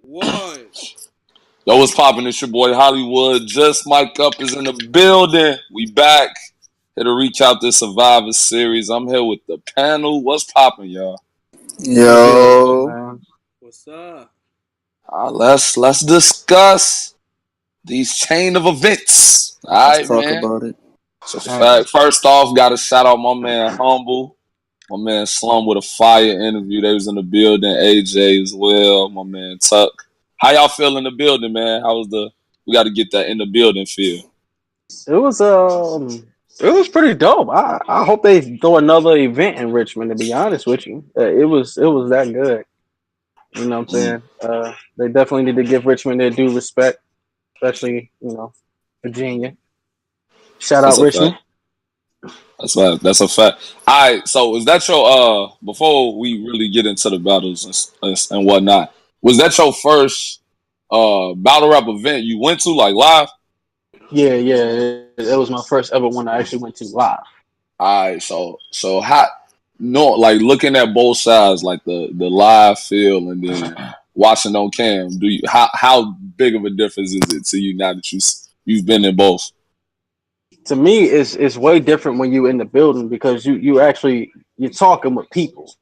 One. Yo, what's poppin'? It's your boy Hollywood. Just Mike Up is in the building. We back. Here to reach out this Survivor Series. I'm here with the panel. What's poppin', y'all? Yo. What's up? Let's discuss these chain of events. All right, Let's talk man. about it. So, fact, first off, got to shout out my man Humble. My man Slum with a fire interview. They was in the building. AJ as well. My man Tuck. How y'all feel in the building, man? How was the? We got to get that in the building feel. It was pretty dope. I hope they throw another event in Richmond. To be honest with you, it was that good. You know what I'm saying? They definitely need to give Richmond their due respect, especially Virginia. Shout That's out a Richmond. fact. That's a fact. All right. So, is that your before we really get into the battles and whatnot? Was that your first battle rap event you went to like live? Yeah. It was my first ever one I actually went to live. All right. So how? No, like looking at both sides, like the live feel and then watching on cam. Do you how big of a difference is it to you now that you've been in both? To me, it's way different when you in the building because you're talking with people,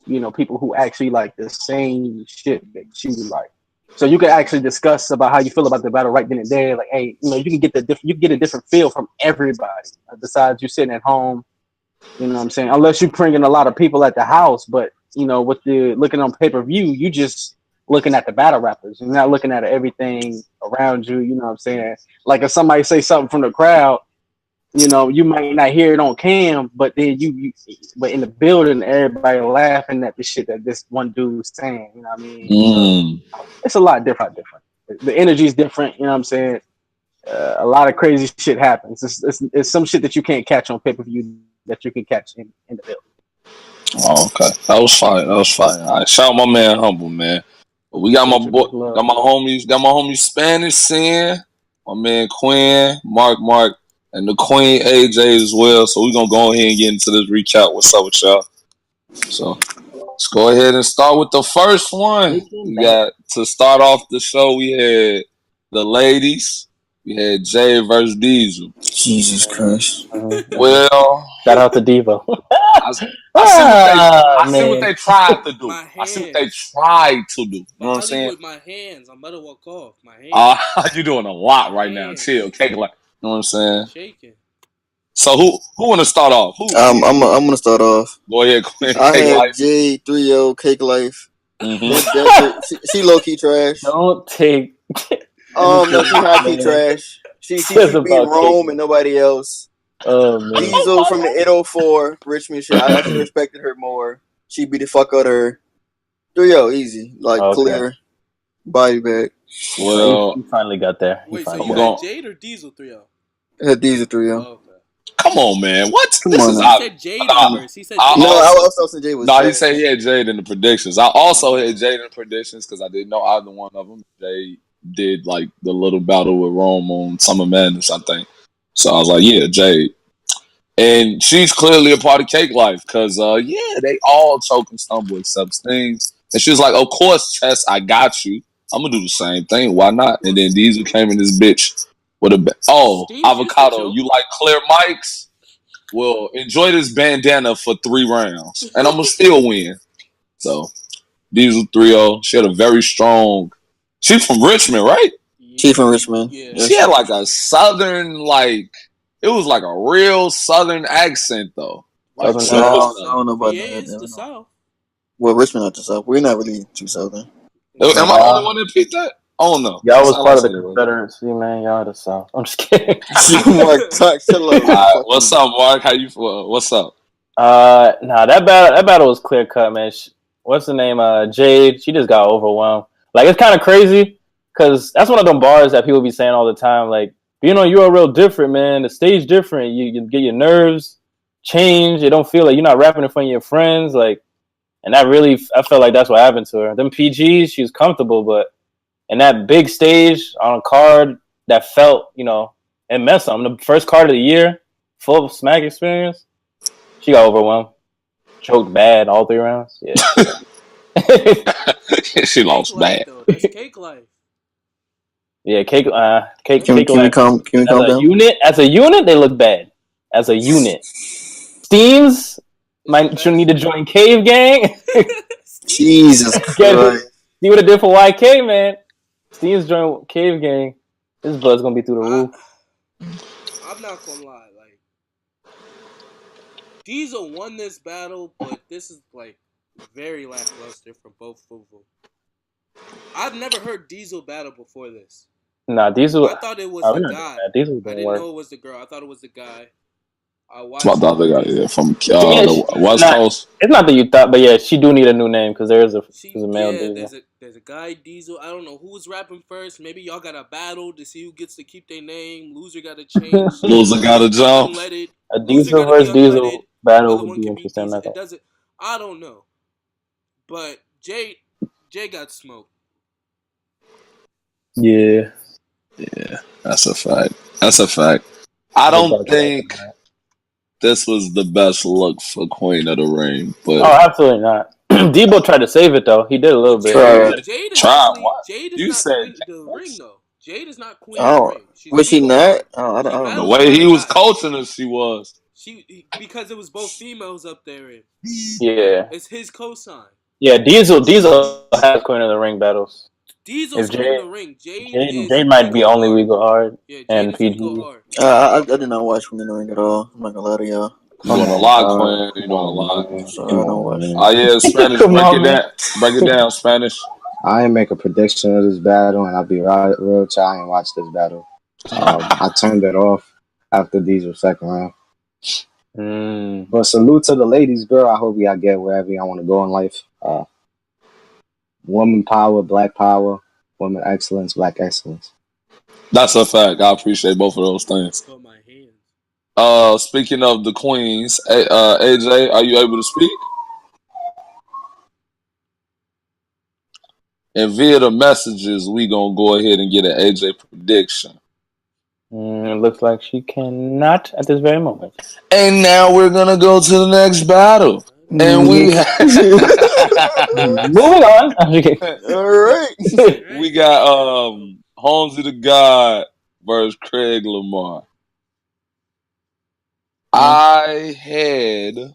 people who actually like the same shit that you like. So you can actually discuss about how you feel about the battle right then and there. Like, hey, you can get you get a different feel from everybody besides you sitting at home. You know what I'm saying? Unless you bring in a lot of people at the house, but with the looking on pay-per-view, you just looking at the battle rappers. You're not looking at everything around you. You know what I'm saying? Like if somebody say something from the crowd. You might not hear it on cam, but then but in the building, everybody laughing at the shit that this one dude's saying. You know what I mean? So it's a lot different. The energy is different. You know what I'm saying? A lot of crazy shit happens. It's some shit that you can't catch on pay-per-view that you can catch in the building. Oh, okay. That was fine. All right, shout out my man Humble, man. We got my boy, got my homies Spanish Sinn, my man Quinn, Mark, and the Queen AJ as well. So we're gonna go ahead and get into this recap. What's up with y'all? So let's go ahead and start with the first one. We got to start off the show. We had the ladies. We had Jay versus Diesel. Jesus Christ. Well, shout out to Devo. I see what they tried to do. I see what they tried to do. You know what I'm saying? With my hands, I'm about to walk off. My hands. You're doing a lot right now. Chill, cake like. You know what I'm saying? Shaking. So who want to start off? I'm gonna start off. Go ahead, Quinn. I had J3O Cake Life. Mm-hmm. She low key trash. Don't take. No, she high key trash. She should be in Rome and nobody else. Diesel from the 804 Richmond shit. I should have respected her more. She beat the fuck out of her. 3-0, easy. Clear. Body bag. Well, he finally got there. Wait, so you had Jade or Diesel 3-0? I had Diesel 3-0. Oh, okay. Come on, man. What? He said Jade first. He said Jade. No, I also said Jade was trash. He said he had Jade in the predictions. I also had Jade in the predictions because I didn't know either one of them. Jade did like the little battle with Rome on Summer Madness, I think. So I was like, yeah, Jade. And she's clearly a part of Cake Life because, they all choke and stumble except Stings. And she was like, of course, Chess, I got you. I'm going to do the same thing. Why not? And then Diesel came in this bitch with avocado. You like clear mics? Well, enjoy this bandana for 3 rounds. And I'm going to still win. So, Diesel 3-0. She had a very strong... She's from Richmond, right? She's from Richmond. Yeah. She had like a southern, it was like a real southern accent, though. I don't know about that. It's the South. Well, Richmond not the South. We're not really too southern. Am I the only one that picked that? Oh, no. Y'all was part of the Confederacy, man. Y'all the South. I'm just kidding. Mark, what's up, Mark? How you feel? What's up? That battle was clear cut, man. What's the name? Jade. She just got overwhelmed. Like, it's kind of crazy because that's one of them bars that people be saying all the time. Like, you're real different, man. The stage different. You get your nerves change. You don't feel like you're not rapping in front of your friends. Like, and I felt like that's what happened to her. Them PGs, she was comfortable, but in that big stage on a card that felt, it meant something. The first card of the year, full of smack experience, she got overwhelmed. Choked bad all 3 rounds. Yeah. She Cake lost life bad. though. That's cake life. Yeah, cake. Can we calm down? As a unit, they look bad. As a unit, Steams should need to join Cave Gang. Jesus Christ! See what it did for YK, man. Steams joined Cave Gang. This blood's gonna be through the roof. I'm not gonna lie, like Diesel won this battle, but this is like very lackluster from both of them. I've never heard Diesel battle before this. Nah, Diesel. I thought it was the guy. Diesel I didn't know it was the girl. I thought it was the guy. I watched. It's my other guy, from the West Coast. It's not that you thought, but yeah, she do need a new name because there's a male Diesel. There's a guy Diesel. I don't know who's rapping first. Maybe y'all got a battle to see who gets to keep their name. Loser got to change. Loser got to jump. A Diesel versus Diesel battle would be interesting. It doesn't. I don't know. But Jay got smoked. Yeah, that's a fact. I don't think this was the best look for Queen of the Ring, but absolutely not. Debo tried to save it though. He did a little bit. Jade is not Queen of the Ring though. Jade is not Queen of the Ring. Was she not? I don't know. The way he was coaching us, she was. Because it was both females up there. Yeah, it's his cosign. Yeah, Diesel has Queen of the Ring battles. Diesel's Queen of the Ring. Jade might be only We Go Hard and PG. I did not watch Queen of the Ring at all. I'm not gonna lie to y'all. You doing a lot, Queen. You doing a lot. So I don't watch. Oh yeah, Spanish. Break it down, Spanish. I ain't make a prediction of this battle, and I'll be real. I ain't watch this battle. I turned it off after Diesel's second round. But salute to the ladies, girl. I hope y'all get wherever y'all want to go in life. Woman power, black power, woman excellence, black excellence. That's a fact. I appreciate both of those things. Speaking of the queens, AJ, are you able to speak? And via the messages, we gonna go ahead and get an AJ prediction. It looks like she cannot at this very moment. And now we're gonna go to the next battle. And we moving on. All right. We got Holmesy the God versus Craig Lamar. I had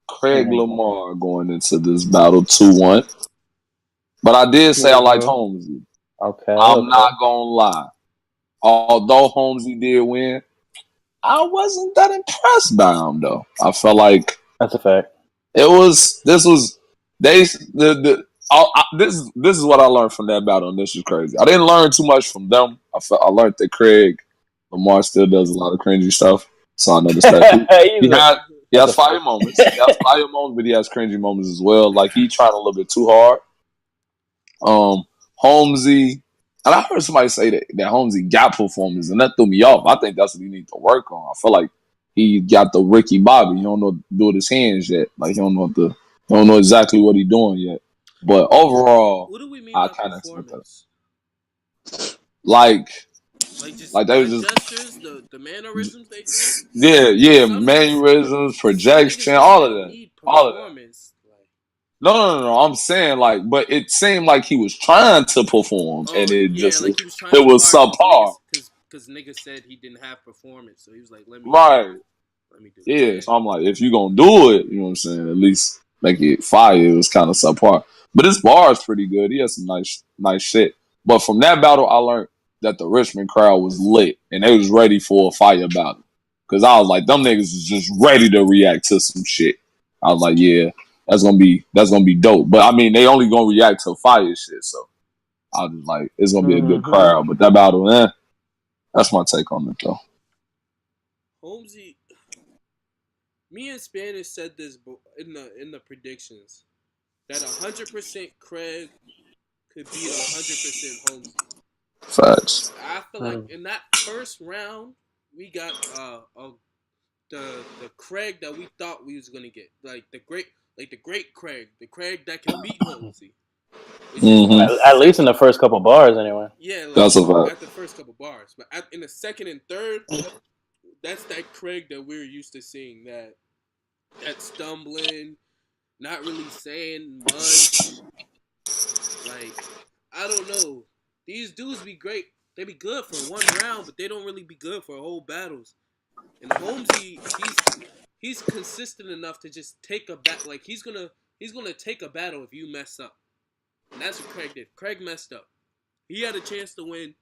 Craig Lamar going into this battle 2-1. But I did say I liked Holmesy. Okay. I'm not gonna lie. Although Holmesy did win, I wasn't that impressed by him though. I felt like that's a fact. This is what I learned from that battle, and this is crazy. I didn't learn too much from them. I learned that Craig Lamar still does a lot of cringy stuff, so I noticed that he has fire moments. He has fire moments, but he has cringy moments as well. Like he tried a little bit too hard. Holmesy, and I heard somebody say that Holmesy got performance, and that threw me off. I think that's what he needs to work on. I feel like he got the Ricky Bobby. He don't know what to do with his hands yet. Like he don't know exactly what he's doing yet. But overall, what do we mean I by kind of performance? Like they was just gestures, the mannerisms they do. Yeah, mannerisms, projection, all of that. All of that. No. I'm saying but it seemed like he was trying to perform, and it was subpar. Because nigga said he didn't have performance, so he was like, "Let me do it." Yeah, so I'm like, if you gonna do it, you know what I'm saying, at least make it fire. It was kind of subpar, but his bar is pretty good. He has some nice shit. But from that battle, I learned that the Richmond crowd was lit and they was ready for a fire battle. Because I was like, them niggas is just ready to react to some shit. I was like, yeah, that's gonna be dope. But I mean, they only gonna react to fire shit, so I was like, it's gonna be a good crowd. But that battle, that's my take on it though. Holmesy, me and Spanish said this in the predictions that 100% Craig could beat 100% Holmesy. Facts. I feel like in that first round we got the Craig that we thought we was gonna get, like the great Craig, the Craig that can beat Holmesy. At least in the first couple bars, anyway. Yeah, that's a fact. At the first couple bars, but in the second and third, that's that Craig that we're used to seeing. That stumbling, not really saying much. Like, I don't know. These dudes be great. They be good for one round, but they don't really be good for whole battles. And Holmesy, he's consistent enough to just take a bat. Like he's gonna take a battle if you mess up, and that's what Craig did. Craig messed up. He had a chance to win,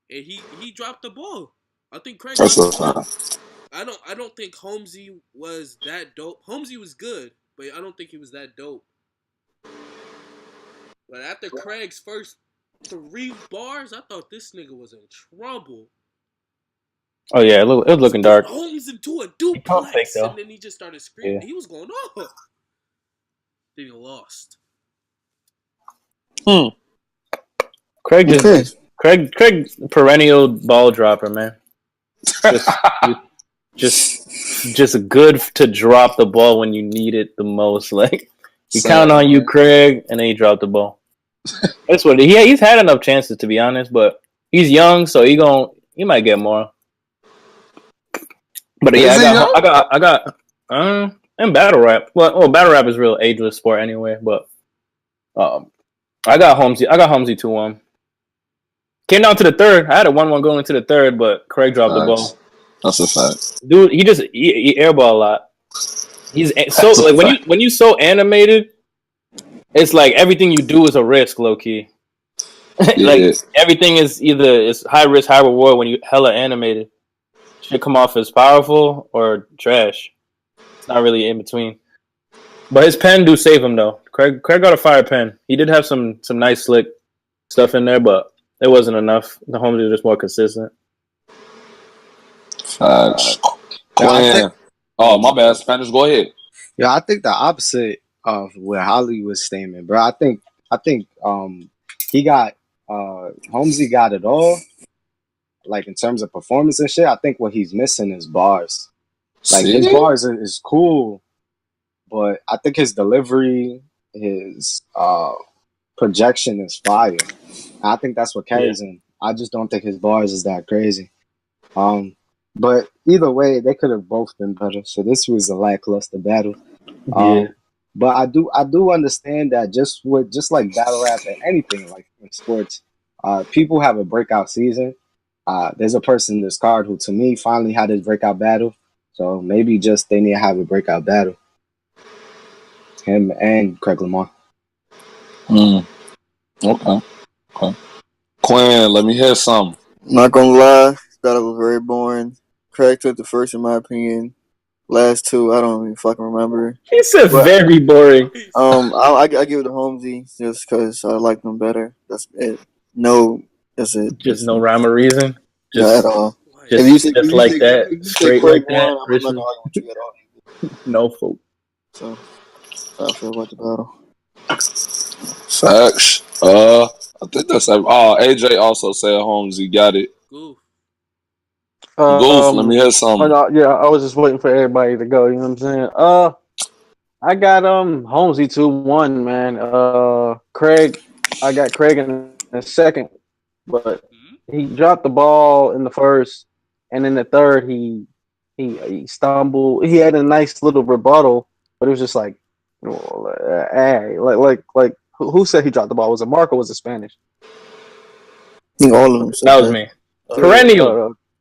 and he dropped the ball. I think Craig dropped the ball. I don't think Holmesy was that dope. Holmesy was good, but I don't think he was that dope. But after Craig's first 3 bars, I thought this nigga was in trouble. Oh yeah, it was looking dark. Holmes into a duplex, and then he just started screaming. Yeah. He was going off. Then he lost. Craig perennial ball dropper, man. Just good to drop the ball when you need it the most. Like you count on you, Craig, and then he dropped the ball. That's what he's had enough chances, to be honest, but he's young, so he might get more. But yeah, I got and battle rap. Well, battle rap is real ageless sport anyway. But I got Holmesy 2-1. Came down to the third. I had a 1-1 going into the third, but Craig dropped the ball. That's a fact, dude. He airball a lot. He's so like when you so animated, it's like everything you do is a risk, low key. Like everything is it's high risk, high reward when you hella animated. Should come off as powerful or trash. It's not really in between. But his pen do save him though. Craig got a fire pen. He did have some nice slick stuff in there, but it wasn't enough. The Holmes was just more consistent. Facts. Oh, my bad. Spanish, go ahead. Yeah, I think the opposite of what Holly was stating, bro. I think he got Holmesy got it all. Like in terms of performance and shit, I think what he's missing is bars. Like his bars is cool, but I think his delivery, his projection is fire. I think that's what carries him. I just don't think his bars is that crazy. But either way, they could have both been better. So this was a lackluster battle. But I do understand that just like battle rap and anything like in sports, people have a breakout season. There's a person in this card who, to me, finally had his breakout battle. So maybe just they need to have a breakout battle. Him and Craig Lamar. Okay. Quinn, let me hear something. Not gonna lie, thought it was very boring. Craig took the first, in my opinion. Last 2, I don't even fucking remember. He said very boring. I give it to Holmesy just because I like them better. That's it. That's it. Just no rhyme or reason. Not at all. Just like that. Straight like that. I'm not gonna argue with you at all. No folk. So, how I feel about the battle. Facts. I think that's AJ also said Holmesy got it. Goof. Let me hear something. I was just waiting for everybody to go. You know what I'm saying? I got Holmesy 2-1, man. Craig, I got Craig in the second, but he dropped the ball in the first, and in the third he stumbled. He had a nice little rebuttal, but it was just like, hey, like who said he dropped the ball? Was it Mark or was it Spanish? All of them. That was me.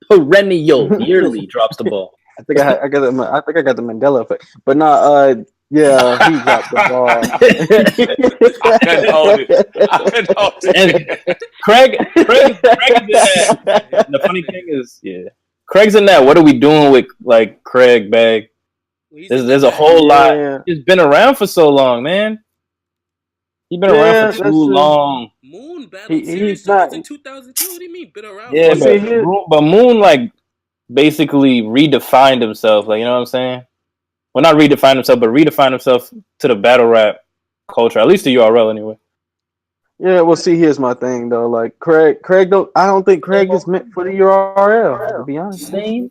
Perennial yearly drops the ball. I think I got the Mandela effect, but not. Yeah, he dropped the ball. I couldn't hold it. Craig is in that. The funny thing is, Craig's in that. What are we doing with like Craig bag? There's a whole lot. He's been around for so long, man. He's been around for too long. Moon battle series starts in 2002. What do you mean been around? Yeah, but Moon like basically redefined himself. Like, you know what I'm saying? Well, not redefined himself, but redefined himself to the battle rap culture. At least the URL, anyway. Yeah, well, see, here's my thing though. Like Craig, I don't think Craig is meant for the URL. To be honest, Craig.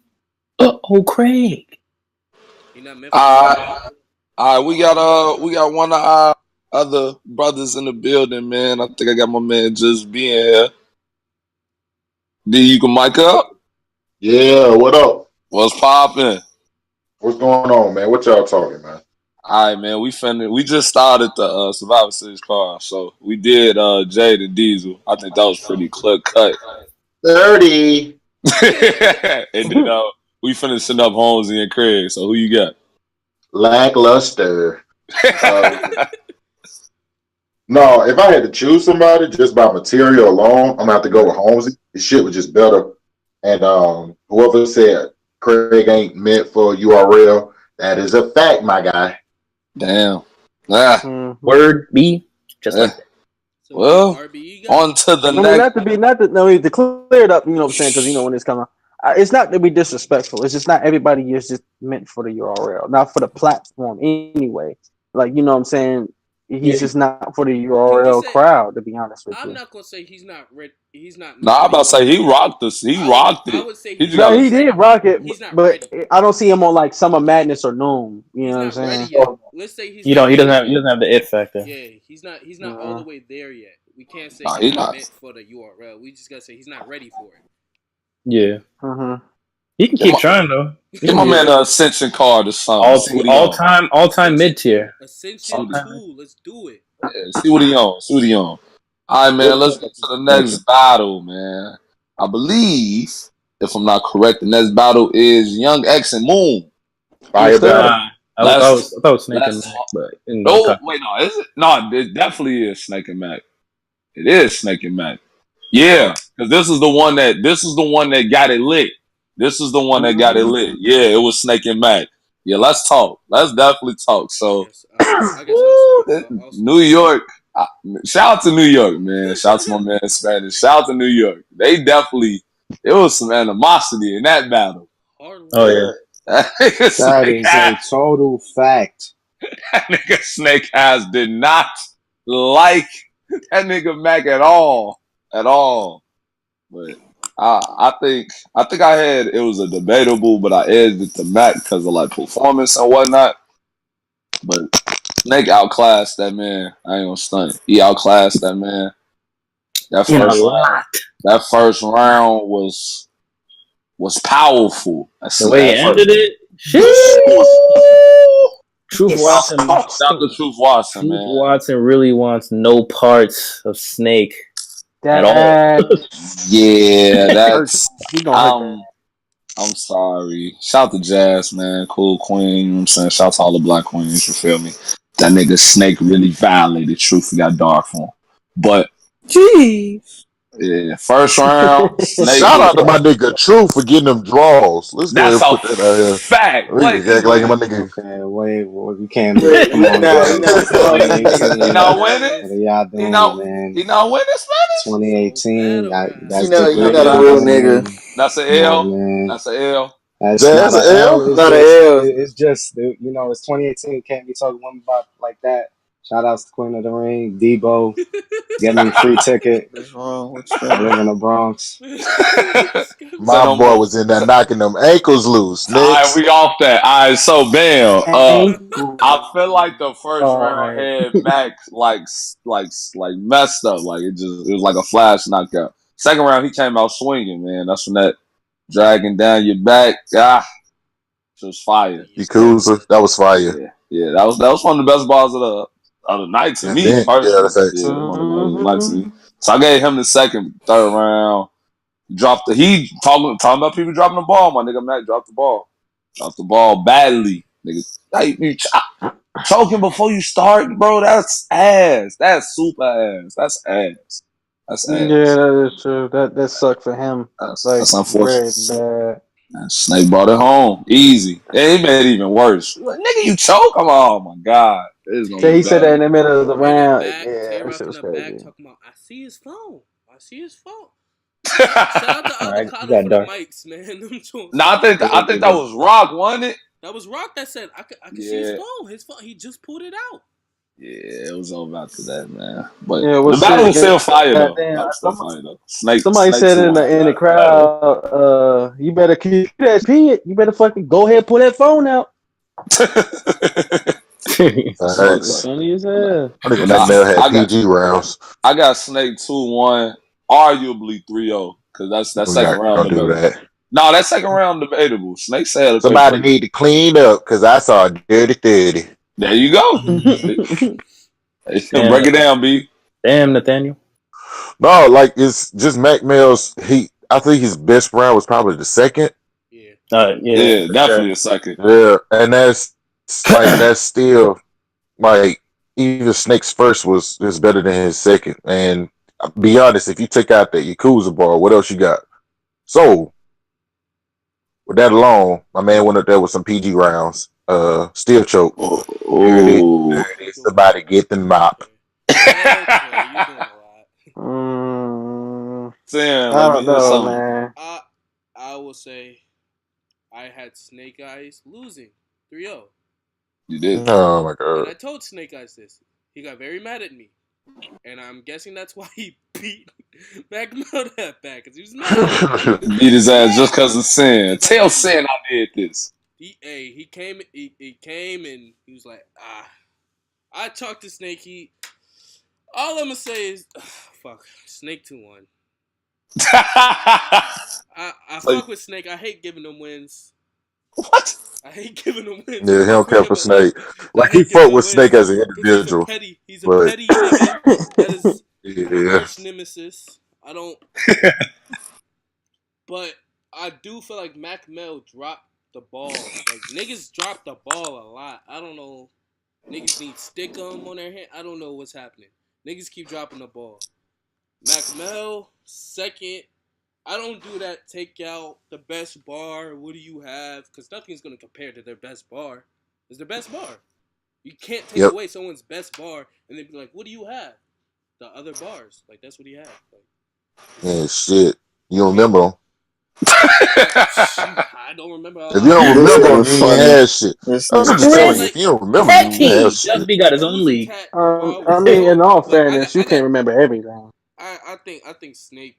You're not meant for we got one of our other brothers in the building, man. I think I got my man just being here. D, you can mic up? Yeah, what up? What's poppin'? What's going on, man? What y'all talking, man? All right, man. We just started the Survivor Series card, so we did Jade and Diesel. I think that was pretty clear cut. 30. And then we finishing up Holmesy and Craig. So who you got? Lackluster. No, if I had to choose somebody just by material alone, I'm gonna have to go with Holmesy. His shit was just better. And whoever said Craig ain't meant for URL, that is a fact, my guy. Damn. Word B. Just like that. So Well, RBE on to the I mean, next. to clear it up, you know what I'm saying? Because you know when it's coming, it's not to be disrespectful. It's just not everybody is just meant for the URL, not for the platform anyway. Like you know what I'm saying? He's just not for the URL crowd, to be honest with you. I'm not gonna say he's not ready. He's not. Nah, I'm about to say he rocked this. He rocked it. I would say he did rock it, but ready. I don't see him on like Summer Madness or Noom. You know what I'm saying? Ready yet. Let's say he's. He doesn't have the it factor. Yeah, he's not all the way there yet. We can't say he's not not meant for the URL. We just gotta say he's not ready for it. Yeah. He can keep trying though. Give my man an Ascension card or something. All time mid tier. Ascension 2. Let's do it. Yeah, see what he on. All right, man. Let's get to the next battle, man. I believe, if I'm not correct, the next battle is Young X and Moon. Fire battle. I thought Snake and Mac, but no, is it? No, it definitely is Snake and Mac. It is Snake and Mac. Yeah, because this is the one that got it lit. This is the one that got it lit. Yeah, it was Snake and Mac. Yeah, let's talk. Let's definitely talk. So, I guess I'll New York. Shout out to New York, man. Shout out to my man in Spanish. Shout out to New York. They definitely. It was some animosity in that battle. Oh yeah. That is a total fact. That nigga Snake Eyes did not like that nigga Mac at all. But I think I had it was a debatable, but I edged it to Mac because of like performance and whatnot. But Snake outclassed that man. I ain't gonna stunt. He outclassed that man. That first round was powerful. The way he ended it. Truth Watson. Dr. Truth Watson, man. Truth Watson really wants no parts of Snake at all. Yeah, that's. I'm sorry. Shout out to Jazz, man. Cool queen. You know what I'm saying? Shout out to all the black queens. You feel me? That nigga Snake really violated Truth. He got dark for him. But. Jeez. Yeah, first round. Shout out to my nigga Truth for getting them draws. Let's go ahead and put that out here. Fact. We can act like my nigga. Okay, wait, you can't. Come on, he not winning. What are y'all doing, man? He not winning Spanish. 2018. That's you not a real nigga. That's an L. Man. That's an L. That's not an L. It's not an L. It's just it's 2018. You can't be talking women about like that. Shout outs to Queen of the Ring, Debo. Get me a free ticket. What's wrong? I live in the Bronx. My boy was in there knocking them ankles loose. All right, we off that. All right, so bam. I feel like the first round had Max like messed up. Like it was like a flash knockout. Second round, he came out swinging, man. That's when that dragging down your back. It was fire. Yakuza, that was fire. Yeah, that was one of the best balls of the night to me. So I gave him the third round. He talking about people dropping the ball. My nigga Mac dropped the ball badly. Nigga, you choking before you start, bro. That's ass. That's super ass. That's ass. Yeah, that is true. That sucked for him. That's unfortunate. Very bad. Snake brought it home easy. Yeah, he made it even worse. Like, nigga, you choke? Oh my god! He said that in the middle of the round. Yeah, that shit was crazy. Talking about, I see his phone. Shout out to Avocado for the mics, man. I think that was Rock, wasn't it? That was Rock that said I could see his phone. His phone. He just pulled it out. Yeah, it was over after that, man. But the battle was still fire though. Somebody said in the crowd, you better keep that shit. You better fucking go ahead and pull that phone out. Funny as hell. I think that man had PG rounds. I got Snake 2-1, arguably 3-0, because that's second round. No, that second round debatable. Snake said somebody need to clean up because I saw dirty. There you go. Break it down, B. Damn, Nathaniel. No, like it's just Mac Mill's. I think his best round was probably the second. Yeah. Yeah, definitely a second. Yeah, and that's still like even Snake's first is better than his second. And be honest, if you take out the Yakuza bar, what else you got? So with that alone, my man went up there with some PG rounds. Steel choke. Oh, somebody get the mop. Sam, I don't know, man. I will say I had Snake Eyes losing 3-0. You did. Oh my god! And I told Snake Eyes this. He got very mad at me, and I'm guessing that's why he beat Mac Mel that bad, because he was mad. Beat his ass just because of Sin. Tell Sin I did this. He came and he was like, I talked to Snake. All I'm gonna say is, fuck, Snake 2-1. I fuck with Snake. I hate giving him wins. What? I hate giving him wins. Yeah, he don't care for Snake. Like he fuck with Snake as an individual. He's a petty nigga. That is my worst nemesis. I don't. But I do feel like Mac Mel dropped the ball. Like niggas drop the ball a lot. I don't know. Niggas need stick-em on their hand. I don't know what's happening. Niggas keep dropping the ball. Mac Mel, second. I don't do that. Take out the best bar. What do you have? Because nothing's going to compare to their best bar. It's their best bar. You can't take away someone's best bar and then be like, what do you have? The other bars. Like, that's what he had. Like, shit. You don't remember him. I don't remember. If you don't remember him, you ain't had shit. I'm just telling you. If you don't remember him, you ain't had shit. Just be got his own league. I mean, in all fairness, you can't remember everything. I think Snake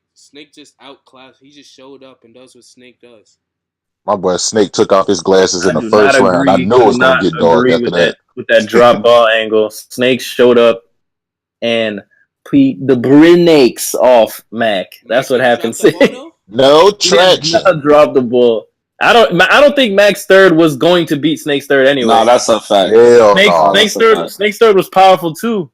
just outclassed. He just showed up and does what Snake does. My boy Snake took off his glasses in the first round. I knew it was going to get dog after that. With that drop ball angle, Snake showed up and the Brinakes off Mac. That's what happened. No traction. Drop the ball. I don't think Mac's third was going to beat Snake's third anyway. No, that's a fact. Snake's third was powerful too.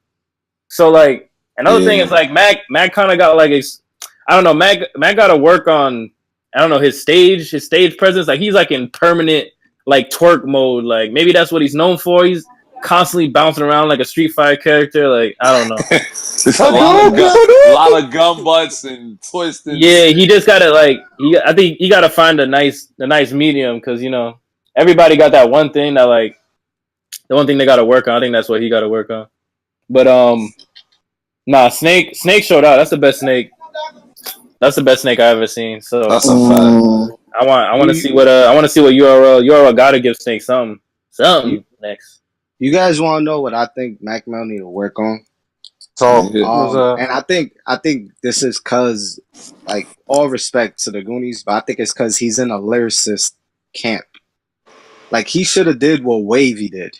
So like another thing is like Mac kind of got like I don't know, Mac got to work on, I don't know, his stage presence. Like he's like in permanent like twerk mode. Like maybe that's what he's known for. He's constantly bouncing around like a Street Fighter character. Like I don't know. It's a lot of gun butts and twisting. Yeah, he just gotta I think he gotta find the nice medium, because you know everybody got that one thing that like the one thing they gotta work on. I think that's what he gotta work on. But nah, Snake showed out. That's the best Snake. That's the best Snake I ever seen. So that's a fact. I want to see what URL gotta give Snake something next. You guys want to know what I think Mac Mel need to work on? And I think this is because, like, all respect to the Goonies, but I think it's because he's in a lyricist camp. Like, he should have did what Wavy did.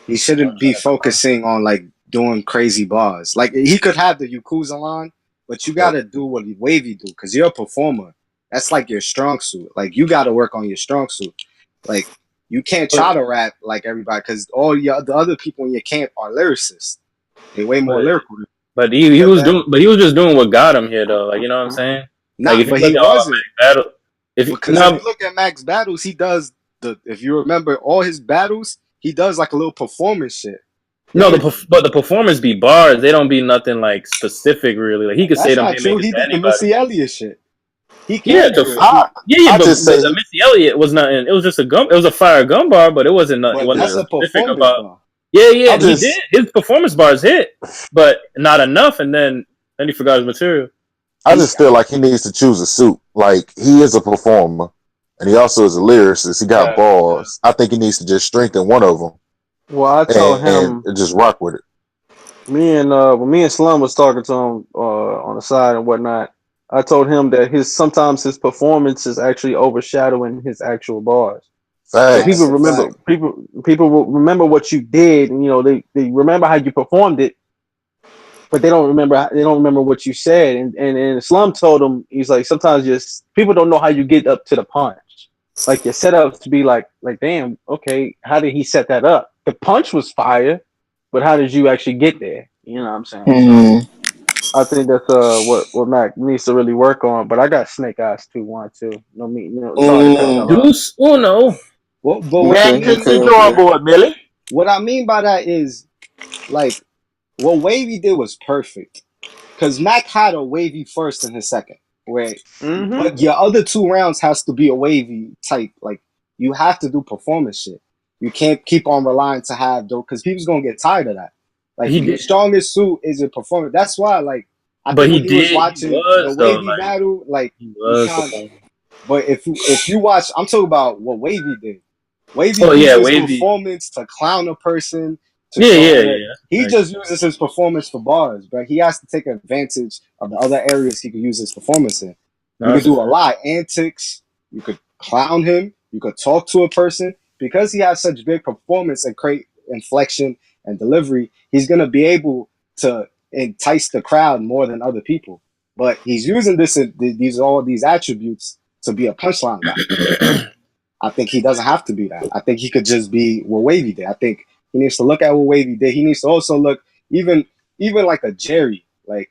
He shouldn't be focusing on like doing crazy bars. Like he could have the Yakuza line, but you gotta do what Wavy do, because you're a performer. That's like your strong suit. Like you gotta work on your strong suit. Like you can't try to rap like everybody, because all the other people in your camp are lyricists. They're way more lyrical. But he was just doing what got him here though. Like you know what I'm saying? Nah, like, but he wasn't. If you look at Mac's battles, he does if you remember all his battles, he does like a little performance shit. No, but the performance be bars. They don't be nothing like specific really. Like he could say them. That's not true. He did the Missy Elliott shit. He can't. But Missy Elliott was nothing. It was just a gum. It was a fire gum bar, but it wasn't nothing. It wasn't specific about. Bar. Yeah, he did. His performance bars hit, but not enough. And then he forgot his material. I just feel like he needs to choose a suit. Like he is a performer, and he also is a lyricist. He got bars. I think he needs to just strengthen one of them. Well, I told him and just rock with it. When me and Slum was talking to him on the side and whatnot, I told him that sometimes his performance is actually overshadowing his actual bars. So people will remember what you did, and you know they remember how you performed it, but they don't remember what you said. And Slum told him, he's like, sometimes just people don't know how you get up to the punch. Like your setup to be like damn, okay, how did he set that up? the punch was fire, but how did you actually get there? You know what I'm saying? Hmm. So I think that's what Mac needs to really work on. But I got Snake Eyes 2-1 too. No me, it's hard to tell. Deuce uno. But what I Back Okay, to mean, the okay, drawing okay. board, Millie. what I mean by that is like what Wavy did was perfect. Because Mac had a Wavy first and his second, where Mm-hmm. but your other 2 rounds has to be a Wavy type. Like you have to do performance shit. You can't keep on relying to have though, because people's gonna get tired of that. Like He your did, strongest suit is a performance. That's why, like, I but think he when he was did. He watching the was though. Wavy Like battle, like he he was kind. performing. But if you watch, I'm talking about what Wavy did. Wavy Oh yeah, uses wavy. performance to clown a person, to Yeah, show yeah, that yeah. he Like, just uses his performance for bars, but he has to take advantage of the other areas he could use his performance in. no, You could that's a do a fact. lot, antics. You could clown him. You could talk to a person because he has such big performance and great inflection and delivery. He's gonna be able to entice the crowd more than other people. But he's using all these attributes to be a punchline guy. I think he doesn't have to be that. I think he could just be what Wavy did. I think he needs to look at what Wavy did. He needs to also look even like a Jerry. Like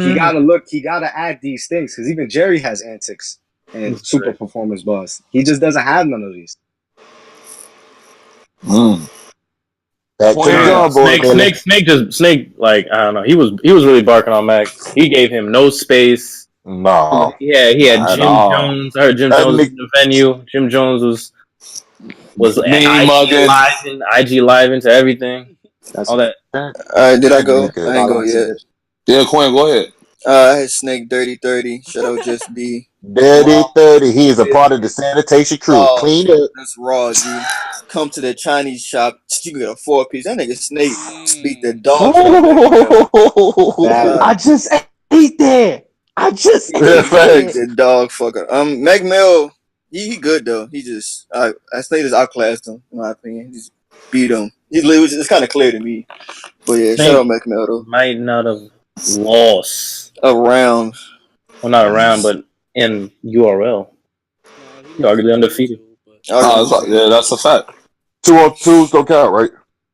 he gotta look. He gotta add these things because even Jerry has antics and That's super correct. performance bars. He just doesn't have none of these. Back to the I don't know. drawing board, Millie. Snake. Like I don't know. He was really barking on Mac. He gave him no space. No, Yeah, he had At Jim all. Jones. I heard Jim that Jones was nigga. in the venue. Jim Jones was Mean IG mugging. live into everything. That's All that. All right, did I That go? nigga. I ain't go violence yet. and Yeah, Quinn, go ahead. I had Snake Dirty 30. Shout out Just D. Dirty Raw 30. He is a part of the business. sanitation crew. Raw. Clean up. That's raw, G. Come to the Chinese shop. You can get a 4-piece. That nigga Snake beat the dog shit out Mac Mill. that. Uh, I just ate there. I just ate he beat there. Facts. the dog fucker. Mac Mill, he good though. He just I Snake just outclassed him in my opinion. He just beat him. It's kind of clear to me. But yeah, shout out Snake Mac Mill though. might not have lost. Around. Well, not around, but in URL. Nah, he He lost arguably in game undefeated. two, but No, yeah, that's a fact. 2-on-2s don't count, right?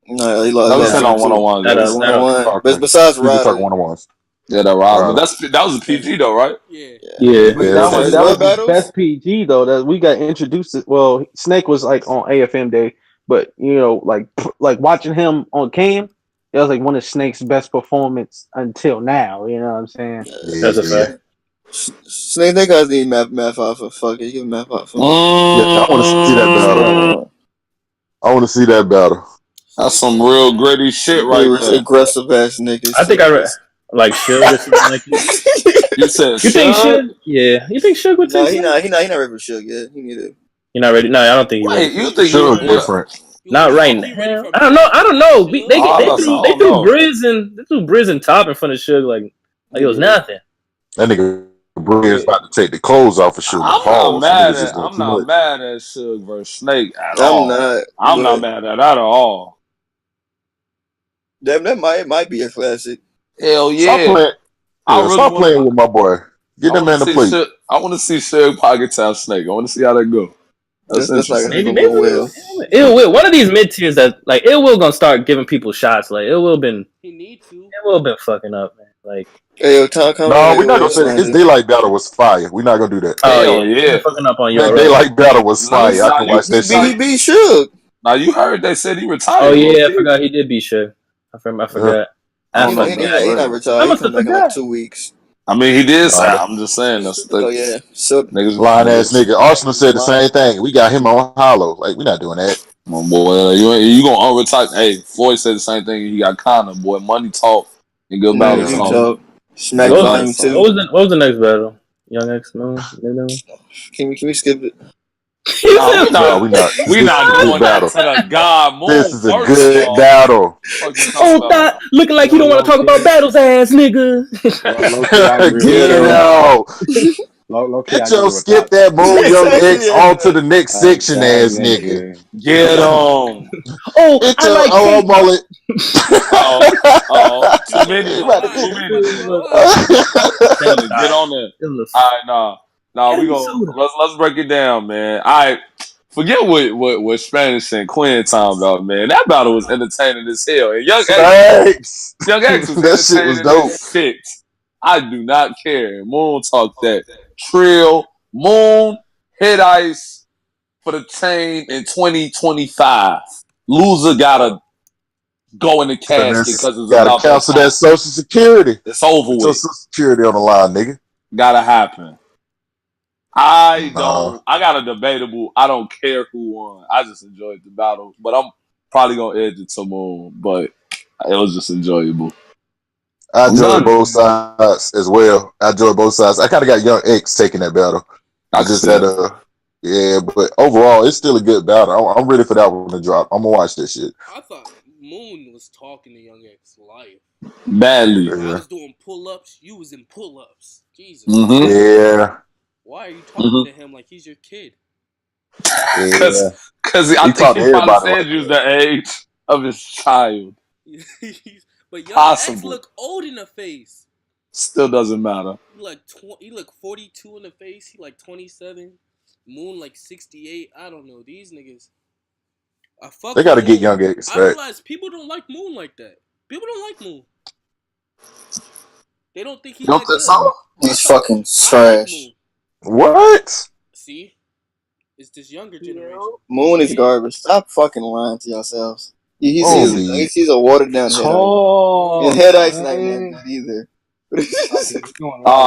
No, he Never lost seen Nah, game on one on two. ones. that Yeah, The up, one that on up. one. Okay. But besides We just Ryder, talking one-on-ones. yeah, that Rob. But Right. that was a PG though, right? yeah. yeah. Yeah. But But you Yeah, said okay. his that mud was his battles. best PG though. That we got introduced to. Well, Snake was like on AFM day, but like watching him on cam, it was like one of Snake's best performance until now. You know what I'm saying? That's a Yeah. fact. Snake, that guys need math alpha. Fuck it, give him math alpha. Yeah, I want to see that battle. I want to see that battle. That's Snake some got real math. gritty shit right Dude, there. aggressive ass niggas I think I too. like Suge or something like that. You said You think Suge? Suge? Yeah. You think Suge would No, take Snake? he not ready for Suge yet. He need to. You're not ready. No, I don't think you're ready Wait, for you Suge. think you? Sure, Nah. different. Not You right think he ready now. for I don't know. I don't know. Suge? They I they don't threw they know. threw Briz and Top in front of Suge like it was nothing. That nigga Bree is about to take the clothes off of Sugar. Pause. Niggas is doing I'm too not much. mad at Suge versus Snake at I'm all. not, I'm not but mad at that at all. that might be a classic. Hell Stop yeah. playing. I Yeah, really stop want. playing with my boy. Get I that want to man to see play. Suge. I want to see Suge pocket tap Snake. I want to see how that go. That's That's not interesting. gonna Maybe go well. Ill Will. One of these mid tiers that like Ill Will gonna start giving people shots. Like Ill Will He need to. been fucking up, man. Like Hey, yo, Tom, come No, on, we're not yo, gonna say that. His slander. daylight battle was fire. We're not gonna do that. oh Hell yeah, he yeah. been fucking up on That URL. daylight battle was fire. I Nah, can watch that He shit. beat Suge. now you heard they said he Oh retired. yeah, I Low-key. forgot he did beat Suge. I forgot. I I don't know He if forgot. that's not real. retired. I He must come have back in like forgot. 2 weeks. I mean, he did say. No, I'm just saying that's Oh the yeah, so niggas. line ass Niggas. nigga. Arsenal said the same thing. We got him on hollow. Like we're not doing that. My boy, you gonna unretire? Hey, Floyd said the same thing. He got Connor, boy. Money talk and good money battle do Yeah. talk. talk. And Smack good What was battle Volume the talk. Two. what was the next battle? Young X no. Can we skip it? Nah, No, we not. we This is not a good doing that battle. to the God This Moon. is a First of good all, battle. fuck you talking Oh, about? that looking like he Yo, don't want to low talk about key, battles, ass nigga. low key, I agree with Get Get him. Mac. out. Low key, I Get your agree with skip Top. that move, young X Yeah. on to the next section That ass nigga. nigga. Get him. Oh, Get I your like old Kate. mullet. He said, You "All about to right, get I'm about to go That Get guy. on there. It was All right, nah, we Kelly go. Soda. Let's break it down, man. All right, Forget what Spanish and Quinn talking about, man. That battle was entertaining as hell. And Young Snipes. X was That shit was entertaining dope. as shit. I do not care. Moon talked that. Trill, Moon, hit ice for the chain in 2025. Loser gotta go in the casket because it's Gotta about that cancel time. that Social Security. It's over Put your with. Social Security on the line, nigga. Gotta happen. I Nah. got a debatable. I don't care who won. I just enjoyed the battle, but I'm probably gonna edge it to Moon. But it was just enjoyable. I enjoyed both sides as well. I enjoyed both sides. I kind of got Young X taking that battle. I just had but overall, it's still a good battle. I'm ready for that one to drop. I'm gonna watch this shit. I thought Moon was talking to Young X life. Badly. I was doing pull-ups. You was in pull-ups. Jesus. Mm-hmm. Yeah. Why are you talking to him like he's your kid? Because I think he probably said you was the age of his child. But Young X look old in the face. Still doesn't matter. He look 42 in the face. He like 27. Moon like 68. I don't know. These niggas. They got to get Young X back. I realize people don't like Moon like that. People don't like Moon. They don't think he's that good. So? He's fucking trash. What? See? It's this younger generation. Moon is garbage. Stop fucking lying to yourselves. He's a watered down head ice. His head ice not that good either.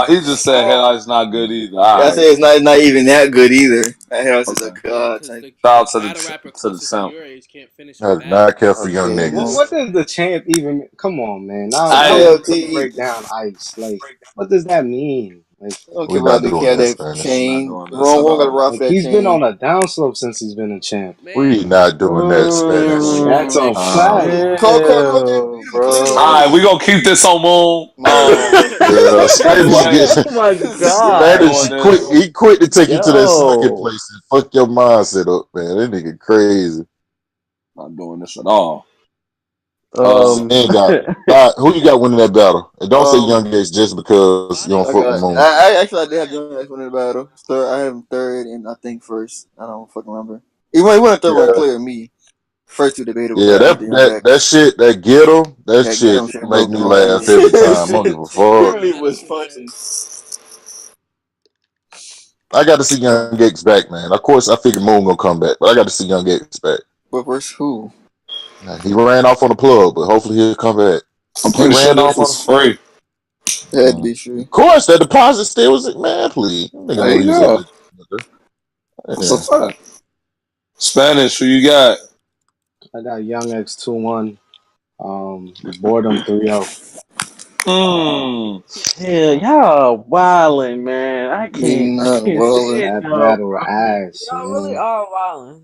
He just said head ice not good either. I say it's not even that good either. That head ice is a god. Shout out to the sound. I do not care for young niggas. What does the champ even? Come on, man. Now break down ice. Like, what does that mean? Like, we're not doing that, chain. Wrong got to rough that he's chain. been on a downslope since he's been a champ. We're not doing that, Spanish. That's a fact. Alright, we gonna keep this on Moon. Spanish Oh my god. Spanish he quit to take you to that second place and fuck your mindset up, man. That nigga crazy. Not doing this at all. Who you got winning that battle? And don't say Young X just because you don't fuck with Moon. I did have Young X winning the battle. I have him third and I think first. I don't fucking remember. He went third one clear me. First two debatable. Yeah, that shit, that ghetto, that shit make me laugh every time. I don't give a fuck. Really was punching. I got to see Young X back, man. Of course, I figured Moon gonna come back, but I got to see Young X back. But versus who? He ran off on the plug, but hopefully he'll come back. I'm pretty sure this was free. That'd be true. Of course, that deposit still was man, please. There you go. What's the fuck? Spanish, who you got? I got Young X 2-1. Boredom 3-0. Yeah, y'all wildin', man. I can't that battle ass. Y'all really are wildin'.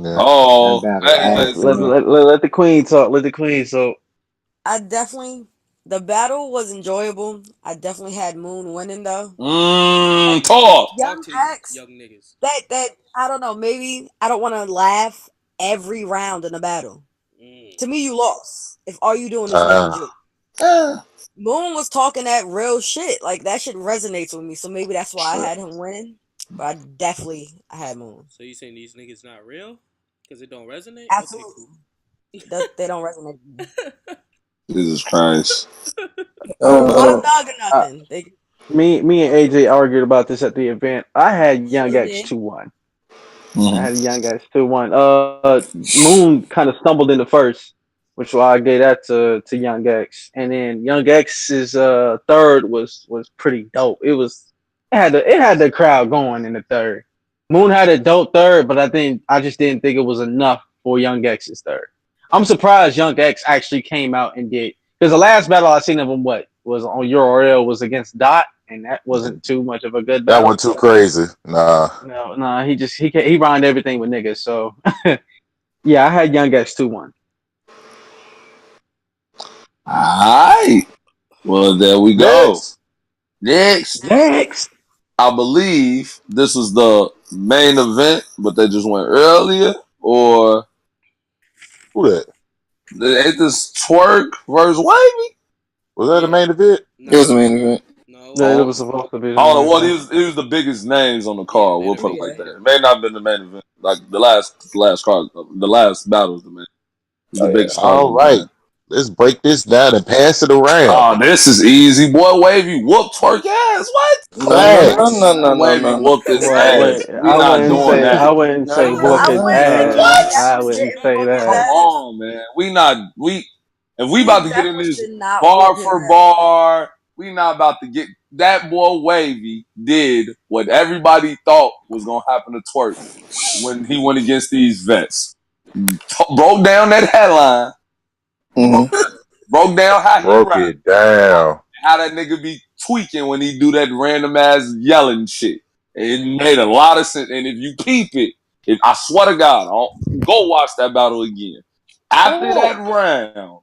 Yeah. Oh, let the queen talk. Let the queen talk. The battle was enjoyable. I definitely had Moon winning though. Talk. Young X, young niggas. That I don't know. Maybe I don't want to laugh every round in the battle. To me, you lost if all you doing is making jokes. Moon was talking that real shit. Like that shit resonates with me. So maybe that's why I had him winning. But I had Moon. So you saying these niggas not real? Because it don't resonate? Absolutely. Okay, cool. They don't resonate with me. Jesus Christ. Not dog or nothing. Me and AJ argued about this at the event. I had Young X 2-1. I had Young X 2-1. Moon kind of stumbled in the first, which why I gave that to Young X. And then Young X's third was pretty dope. It had the crowd going in the third. Moon had a dope third, but I just didn't think it was enough for Young X's third. I'm surprised Young X actually came out and did, because the last battle I seen of him was on URL was against Dot, and that wasn't too much of a good battle. That one too crazy. Nah. No, he rhymed everything with niggas. So yeah, I had Young X 2-1. Alright. Well, there we go. Next. I believe this was the main event, but they just went earlier, or who that? Ain't this Twerk versus Wavy? Was that the main event? It was the main event. No, Yeah, it was supposed to be the Hold on, main well, event. he was the biggest names on the Yeah, card. We'll man, put it Yeah. like that. It may not have been the main event. Like the last card, the last battle was the main. Was the biggest card All on the right. night. Let's break this down and pass it around. Oh, this is easy, boy. Wavy whoop twerk ass. What? No, no, no, Facts. no, no, no, Wavy no. whooped his Well, wait, ass. We I not wouldn't doing say that. No, whoop I no, his wouldn't say no, ass. no. Wavy I Adams wouldn't didn't say whoop his Come that. ass. on, man. We not we if we He about to get in definitely this did not bar whoop his for ass. bar, we not about to get that boy Wavy did what everybody thought was gonna happen to Twerk when he went against these vets. Broke down that headline, Mm-hmm. broke down how he Broke rap, it down. how that nigga be tweaking when he do that random ass yelling shit. It made a lot of sense. And if you peep it, I swear to God, go watch that battle again. After that round,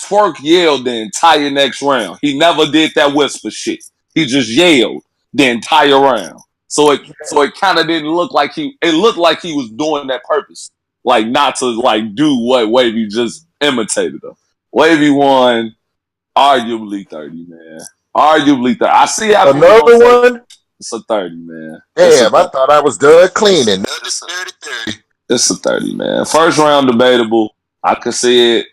Twerk yelled the entire next round. He never did that whisper shit. He just yelled the entire round. So it kind of didn't look like it looked like he was doing that purpose. Like not to like do what Wavy just imitated him. Wavy won arguably 30, man. Arguably 30. I see how people gonna Another say one? it's a 30, man. It's a Damn, I 30. thought I was done cleaning. It's a 30, man. First round debatable. I could see it.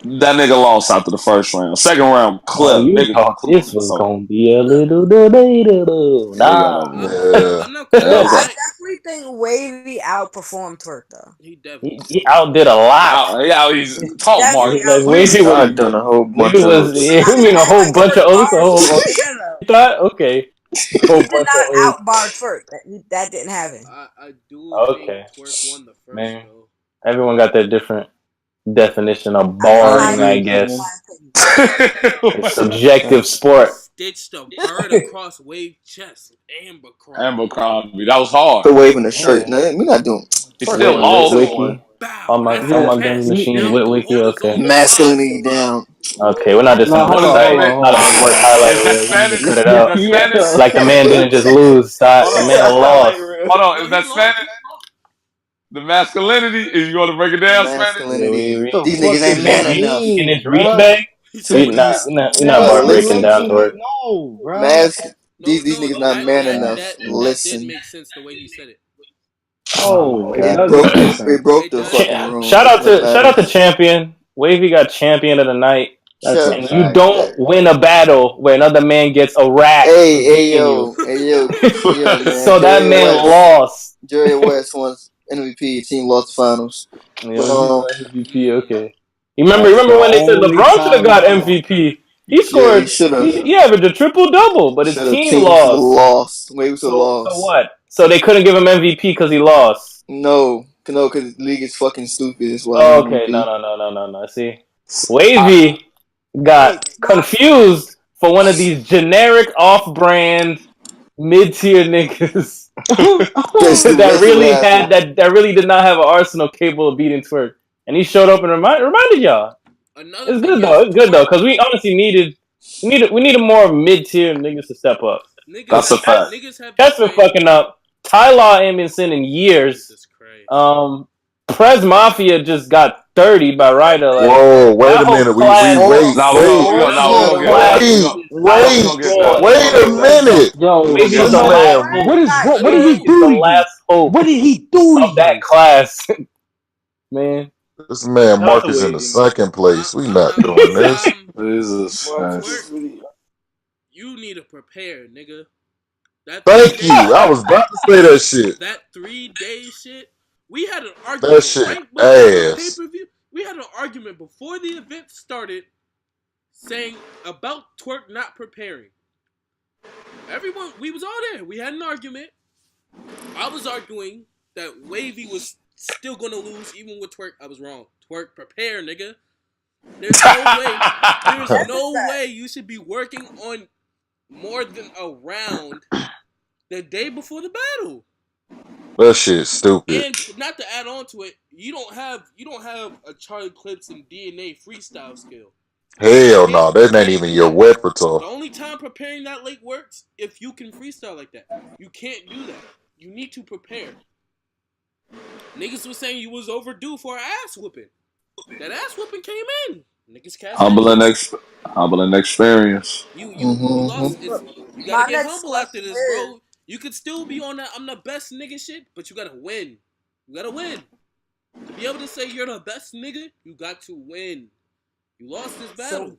That nigga lost after the first round. Second round, Oh, clip. you Nigga thought this completely was sold. gonna be a little debatable. Nigga, Nah. Yeah. I'm not gonna lie. that I was definitely think Wavy outperformed Twerk though. He he, definitely he did. outdid a lot. he's talk Definitely Mark. Like He's Wavy outperformed. was, not done a whole bunch Wavy of was. oats. You mean a whole bunch of others? A whole. No, no. You thought? Okay, a He whole did bunch not of others. outbar Twerk. That didn't happen. I do think Okay, Twerk won the first man. though. Everyone got their different definition of I barring. I highly disagree with guess my opinion. it's subjective sport. Stitched a bird across Wave's chest. Amber Abercrombie. That was hard. The waving the shirt. Damn. No, we're not doing. He Fuck still all Wiki, that. lost one. wiki. Bow. That's On a my vending pass. machines, Now the wiki. Okay. water's over. Masculinity down. Okay, we're not just No, gonna Is hold that on, hold Spanish? on, not hold a on, hold sports on. highlight Is that reel. We need to Spanish? cut it Is out. that Spanish? Like the man didn't just lose. Stop. Hold The on. man lost. Hold on. No, Is he that lost. Spanish? The masculinity? Is you going to break it down, Spanish? Yeah, Masculinity. The These fuck niggas ain't does man that enough. in his mean, reach bruh? bag. He said, We "What is not this?" we not we not Bro, bar That breaking listen. down lets to me it. know, bruh. Mas. No, These no, niggas not man enough. that did Listen. make sense the way he said it. Oh Oh my my It god, broke. that god. makes It sense. broke It the does fucking though. room. Shout It out wouldn't to matter. champion. Wavy got champion of the night, That's a Shut. and you fact. don't win a battle where another man gets a rack for beating you. Hey, yo, man. So that man lost. Jerry West wants MVP. Team lost the finals. Yeah, But he got MVP. Mm. Okay. You remember? That's the Remember when they said only LeBron should have time got I lost. MVP? He yeah, he scored. should have. He averaged a triple double, but his Should have. team Team should have lost. lost. Wait, should have So lost. what? So they couldn't give him MVP because he lost. No, because the league is fucking stupid. That's why Oh, he's okay, MVP. no. See, I, Wavy Wait, got stop. confused for one of these generic off-brand mid-tier niggas Basically, that that's what really happened. had that really did not have an arsenal capable of beating Twerk, and he showed up and reminded y'all. Another It's thing good is though. It's good though Twerk. because we honestly we needed more mid-tier niggas to step up. Niggas that's a have fact. niggas have been Cat's been saying fucking up. Ty Law ain't been sinning years. Jesus Christ. Prez Mafia just got 30 by Ryder. Like Whoa, wait that a whole minute. We class, wait, Now we're wait, gonna, Hold now we're whole gonna get on. class that. wait, is We're wait, gonna get destroyed. that. We're wait gonna a get that. minute. Yo, Wavy is This the somebody, last man, hope. what is Not what did Wavy he good. is the do to you? last hope What did he do to of that you? class, man. this man Shout out to Marcus in the Wavy, man. second place. We I'm not not gonna doing lie. this. Jesus Twerk, Christ. you need to prepare, nigga. That three Thank day you. I was about to say that shit. that 3 day shit. We had an That argument shit right before the pay ass. per view. We had an argument before the event started, saying about Twerk not preparing. Everyone, we was all there. We had an argument. I was arguing that Wavy was still gonna lose even with Twerk. I was wrong. Twerk, prepare, nigga. There's no way. There's That's a no fact. way you should be working on more than a round the day before the battle. That shit stupid. And not to add on to it, you don't have a Charlie Clips and DNA freestyle skill. You Hell can't no, that ain't can't even do your that. repertoire. The only time preparing that late works if you can freestyle like that. You can't do that. You need to prepare. Niggas was saying you was overdue for an ass whooping. That ass whooping came in. Niggas cash that Humbling, check. humbling experience. You lost. It's you got to My get next humble after question this, is bro. You could still be on that I'm the best nigga shit, but you gotta win. You gotta win. To be able to say you're the best nigga, you got to win. You lost this battle.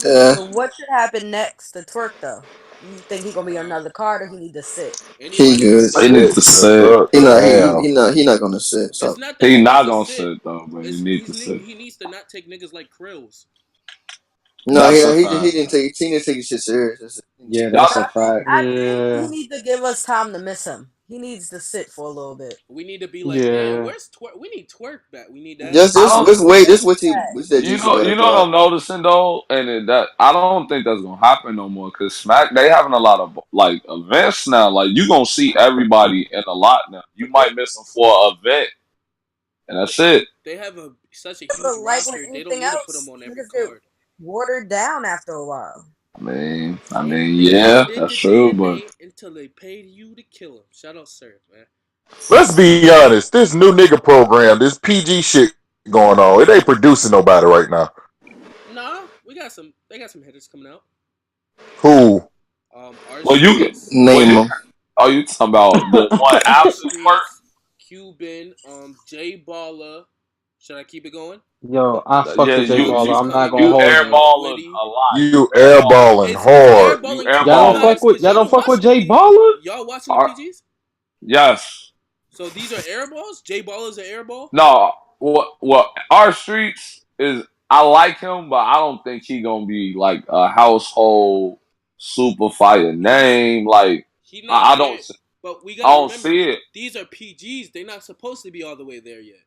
so Yeah. so what should happen next to Twerk though? You think he gonna be another card or he need to sit? He Anybody can good. He sit. needs to Sit the sit. fuck He not. down. He not gonna sit. It's So not that He he needs not to gonna sit. sit though, but he It's needs to sit. he needs to not take niggas like Krills. no, That's a he just he fact. didn't take he didn't take his shit serious. That's it. He didn't Yeah, take it Y'all, that's I a serious. think fact. I think he Yeah, need to give us time to miss him. He needs to sit for a little bit. We need to be like, damn, yeah. where's Twerk? We need Twerk back. We need that. Just I this don't. this wait. This Twerk wait till back. what's that GC battle You know what drop. I'm noticing though, and that I don't think that's gonna happen no more. Cause Smack they having a lot of like events now. Like you gonna see everybody in a lot now. You But they might miss them for an event, and that's it. they have such a huge But like with roster. They don't anything need to put them else, on every niggas get card. watered down after a while. Niggas Yeah, did that's the true. But DNA until they paid you to kill him. Shout out, sir, man. Let's be honest. This new nigga program, this PG shit going on, it ain't producing nobody right now. Nah, we got some. They got some hitters coming out. Who? R well, you get Streets, well, Name you him. oh you talking about the one R after Streets, Cuban, J Baller. Should I keep it going? Yo, I fucks yeah, with J Bugsy Baller. is I'm not coming gonna you back. hold you. airballing Witty. a lot. You You airballing Is he hard. you airballing Y'all you don't airballing. fuck guys? with Cause y'all don't watch the J P. Baller? Y'all watching the Are- PGs? Yes. So these are airballs. J Baller's an airball. No, what our streets is I like him, but I don't think he gonna be like a household super fire name. Like He not I there. don't But we I gotta don't remember, see it. these are PGs. They're not supposed to be all the way there yet.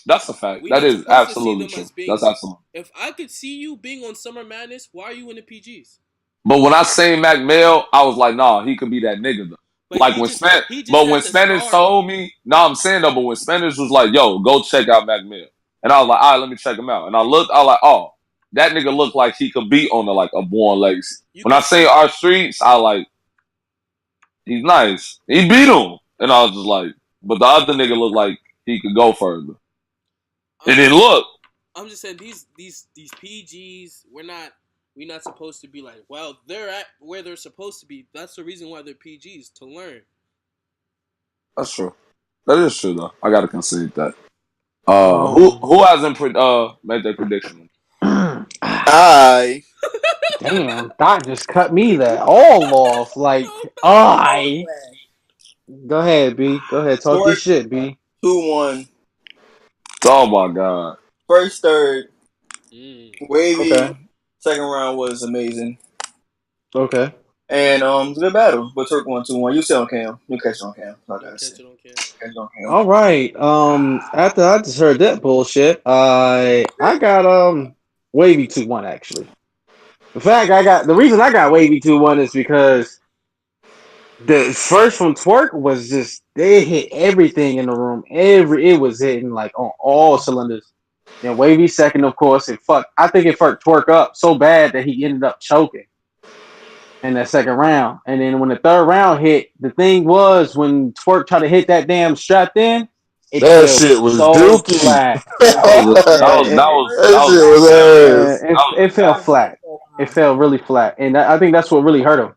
That's a fact. We That not is supposed to see absolutely them true. as being. That's absolutely. If I could see you being on Summer Madness, why are you in the PGs? But when I seen Mac Mill, I was like, nah, he could be that nigga though. But Like when he just but when had to Spanish start. told me, no, I'm saying though, but when Spanish was like, yo, go check out Mac Mill. And I was like, all right, let me check him out. And I looked, I was like, oh, that nigga looked like he could be on the like a Born Legacy. You When I could say see. our streets, I like, he's nice. He beat him. And I was just like, but the other nigga looked like he could go further. I'm And then just. look, I'm just saying these PGs. We're not supposed to be like. Well, they're at where they're supposed to be. That's the reason why they're PGs to learn. that's true. That is true though. I gotta concede that. Um, Who hasn't made their prediction? I damn, Doc just cut me that all off. Like, Oh I man. go ahead, B. Go ahead, talk your Twerk shit, B. 2-1. Oh my god. First, third, Mm. wavy. Okay, Second round was amazing. okay. And it's a good battle. But Twerk 1-2-1. You see on cam. You catch it on cam. I You'll gotta say. catch it on cam. Catch it on cam. All right. After I just heard that bullshit, I got Wavy 2-1 actually. In fact, I got the reason I got Wavy 2-1 is because the first from Twerk was just they hit everything in the room. It was hitting like on all cylinders. Then Wavy second, of course, I think it fucked Twerk up so bad that he ended up choking in that second round. And then when the third round hit, the thing was when Twerk tried to hit that damn strap in, it That fell shit was so dookie. flat. that shit was ass. It fell flat. It fell really flat, and I think that's what really hurt him.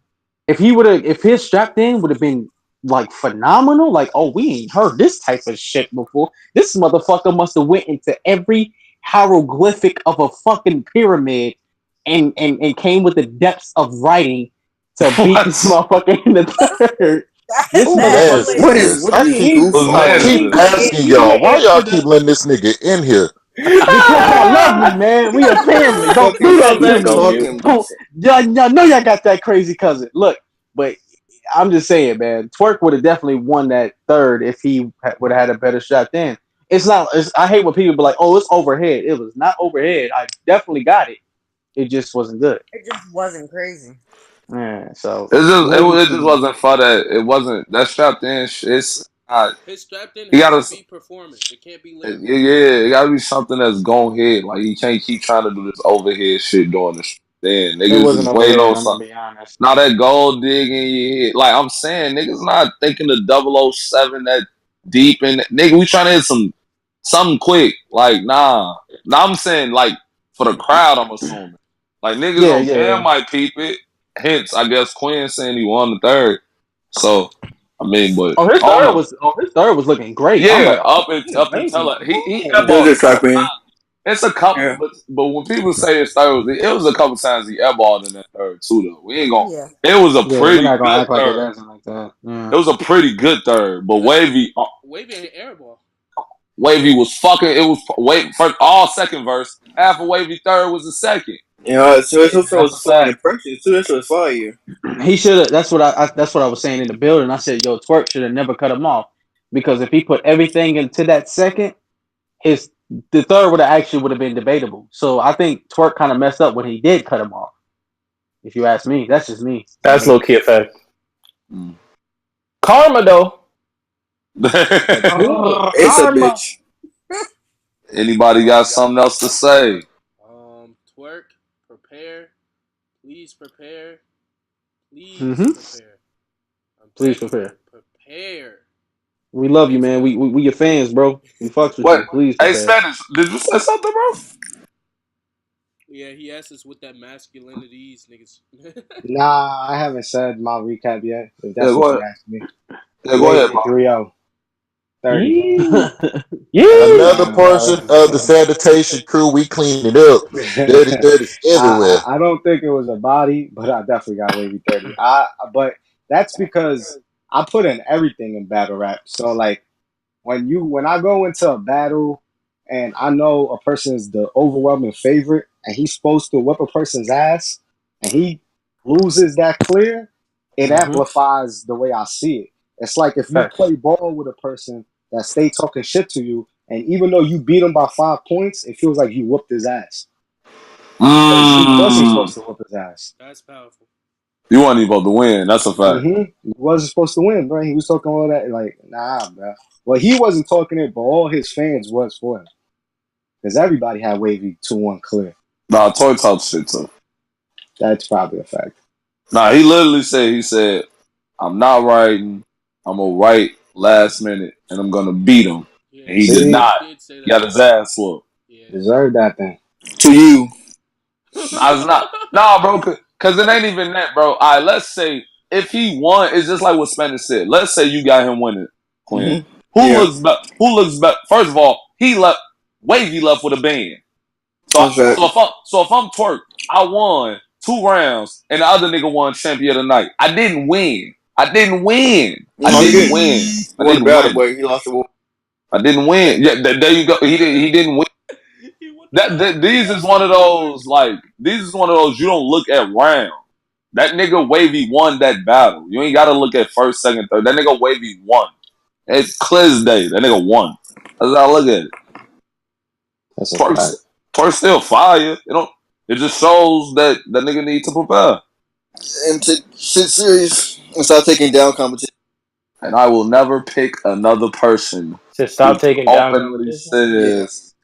If his strapped in would have been like phenomenal, like oh we ain't heard this type of shit before. This motherfucker must have went into every hieroglyphic of a fucking pyramid, and came with the depths of writing to beat this What motherfucker in the third. This Who motherfucker, nasty What what is this? what do I you this keep mean? was goofball? I He keep nasty? asking he y'all, why y'all ended keep up letting this nigga in here? because y'all love me, man. We a family. Don't do that to me. Talking Don't about? y'all know y'all got that crazy cousin. Look, but I'm just saying, man. Twerk would have definitely won that third if he would have had a better shot. Then it's not. I hate when people be like, "Oh, it's overhead." It was not overhead. I definitely got it. It just wasn't good. It just wasn't crazy. Yeah. So It maybe it just two. wasn't for that. It wasn't that strapped in. It's not. His strapped in You has gotta. to be performance. It can't be Yeah, lyrical. yeah, it gotta be something that's going hit. Like you can't keep trying to do this overhead shit during the then It niggas wasn't is waiting overhead. on I'm gonna something. be honest. Now that gold digging you hit. Like I'm saying, niggas not thinking the 007 that deep in nigga, we trying to hit some something quick. Like, nah. Nah, I'm saying, like, for the crowd, I'm assuming. Like, niggas on cam might peep it. Hence, I guess Quinn saying he won the third. So, I mean, but his I don't know. his third was looking great. I'm Yeah, like, up amazing. until he airballed Good a try, couple Queen. times. It's a couple, Yeah. but when people say his third, it was a couple times he airballed in that third too. Though we ain't gonna. Yeah. It was a Yeah, we're pretty not gonna good act like it third. isn't like that. Yeah. It was a pretty good third, but Wavy ain't airball. Wavy was fucking. It was wait for all second verse. Half of Wavy third was the second. Yeah, so it's also That's a was flowing fact. impressions too. That shit was fire. He should have. That's what I was saying in the building. I said, "Yo, Twerk should have never cut him off because if he put everything into that second, the third would have been debatable. So I think Twerk kind of messed up when he did cut him off. If you ask me, that's just me. That's low key effect. Mm. Karma though. It's a bitch. Anybody got something else to say? Twerk, prepare. Please prepare. Please Mm-hmm. prepare. Please prepare. Prepare. We love you, man. We your fans, bro. We fucks with What? you. Please Hey, prepare. Spanish, did you say something, bro? Yeah, he asked us what that masculinity is, niggas. Nah, I haven't said my recap yet. If Yeah, that's go what ahead. you asked me. Yeah, go ahead, Wavy bro. 3-0. 30. Another Nah, portion of the sanitation crew. We clean it up. Dirty everywhere. I don't think it was a body, but I definitely got Wavy 30. But that's because I put in everything in battle rap. So like when I go into a battle and I know a person is the overwhelming favorite and he's supposed to whip a person's ass and he loses that clear, it amplifies the way I see it. It's like if you play ball with a person that stay talking shit to you, and even though you beat him by 5 points, it feels like you whooped his ass. Because he wasn't supposed to whoop his ass. That's powerful. You weren't even supposed to win. That's a fact. He wasn't supposed to win, bro. He was talking all that, like, nah, bro. Well, he wasn't talking it, but all his fans was for him. Because everybody had Wavy 2-1 clear. Nah, Toy talk shit too. That's probably a fact. Nah, he literally said, I'm not writing. I'm going to write last minute, and I'm going to beat him. Yeah, and he did not. He got his ass whooped. Yeah. Deserved that thing. To you. I was not. Nah, bro, because it ain't even that, bro. All right, let's say if he won, it's just like what Spanish said. Let's say you got him winning, Quinn. Mm-hmm. Who looks better? First of all, Wavy left with a band. So if I'm Twerk, I won 2 rounds, and the other nigga won champion of the night. I didn't win. I didn't win. Boy. He lost the war. I didn't win. Yeah, there you go. He didn't win. These is one of those you don't look at round. That nigga Wavy won that battle. You ain't gotta look at first, second, third. That nigga Wavy won. It's clear as day. That nigga won. That's how I look at it. That's a fact. Twerk's still fire. It just shows that nigga need to prepare. And take shit serious and start taking down competition. And I will never pick another person to stop taking down openly says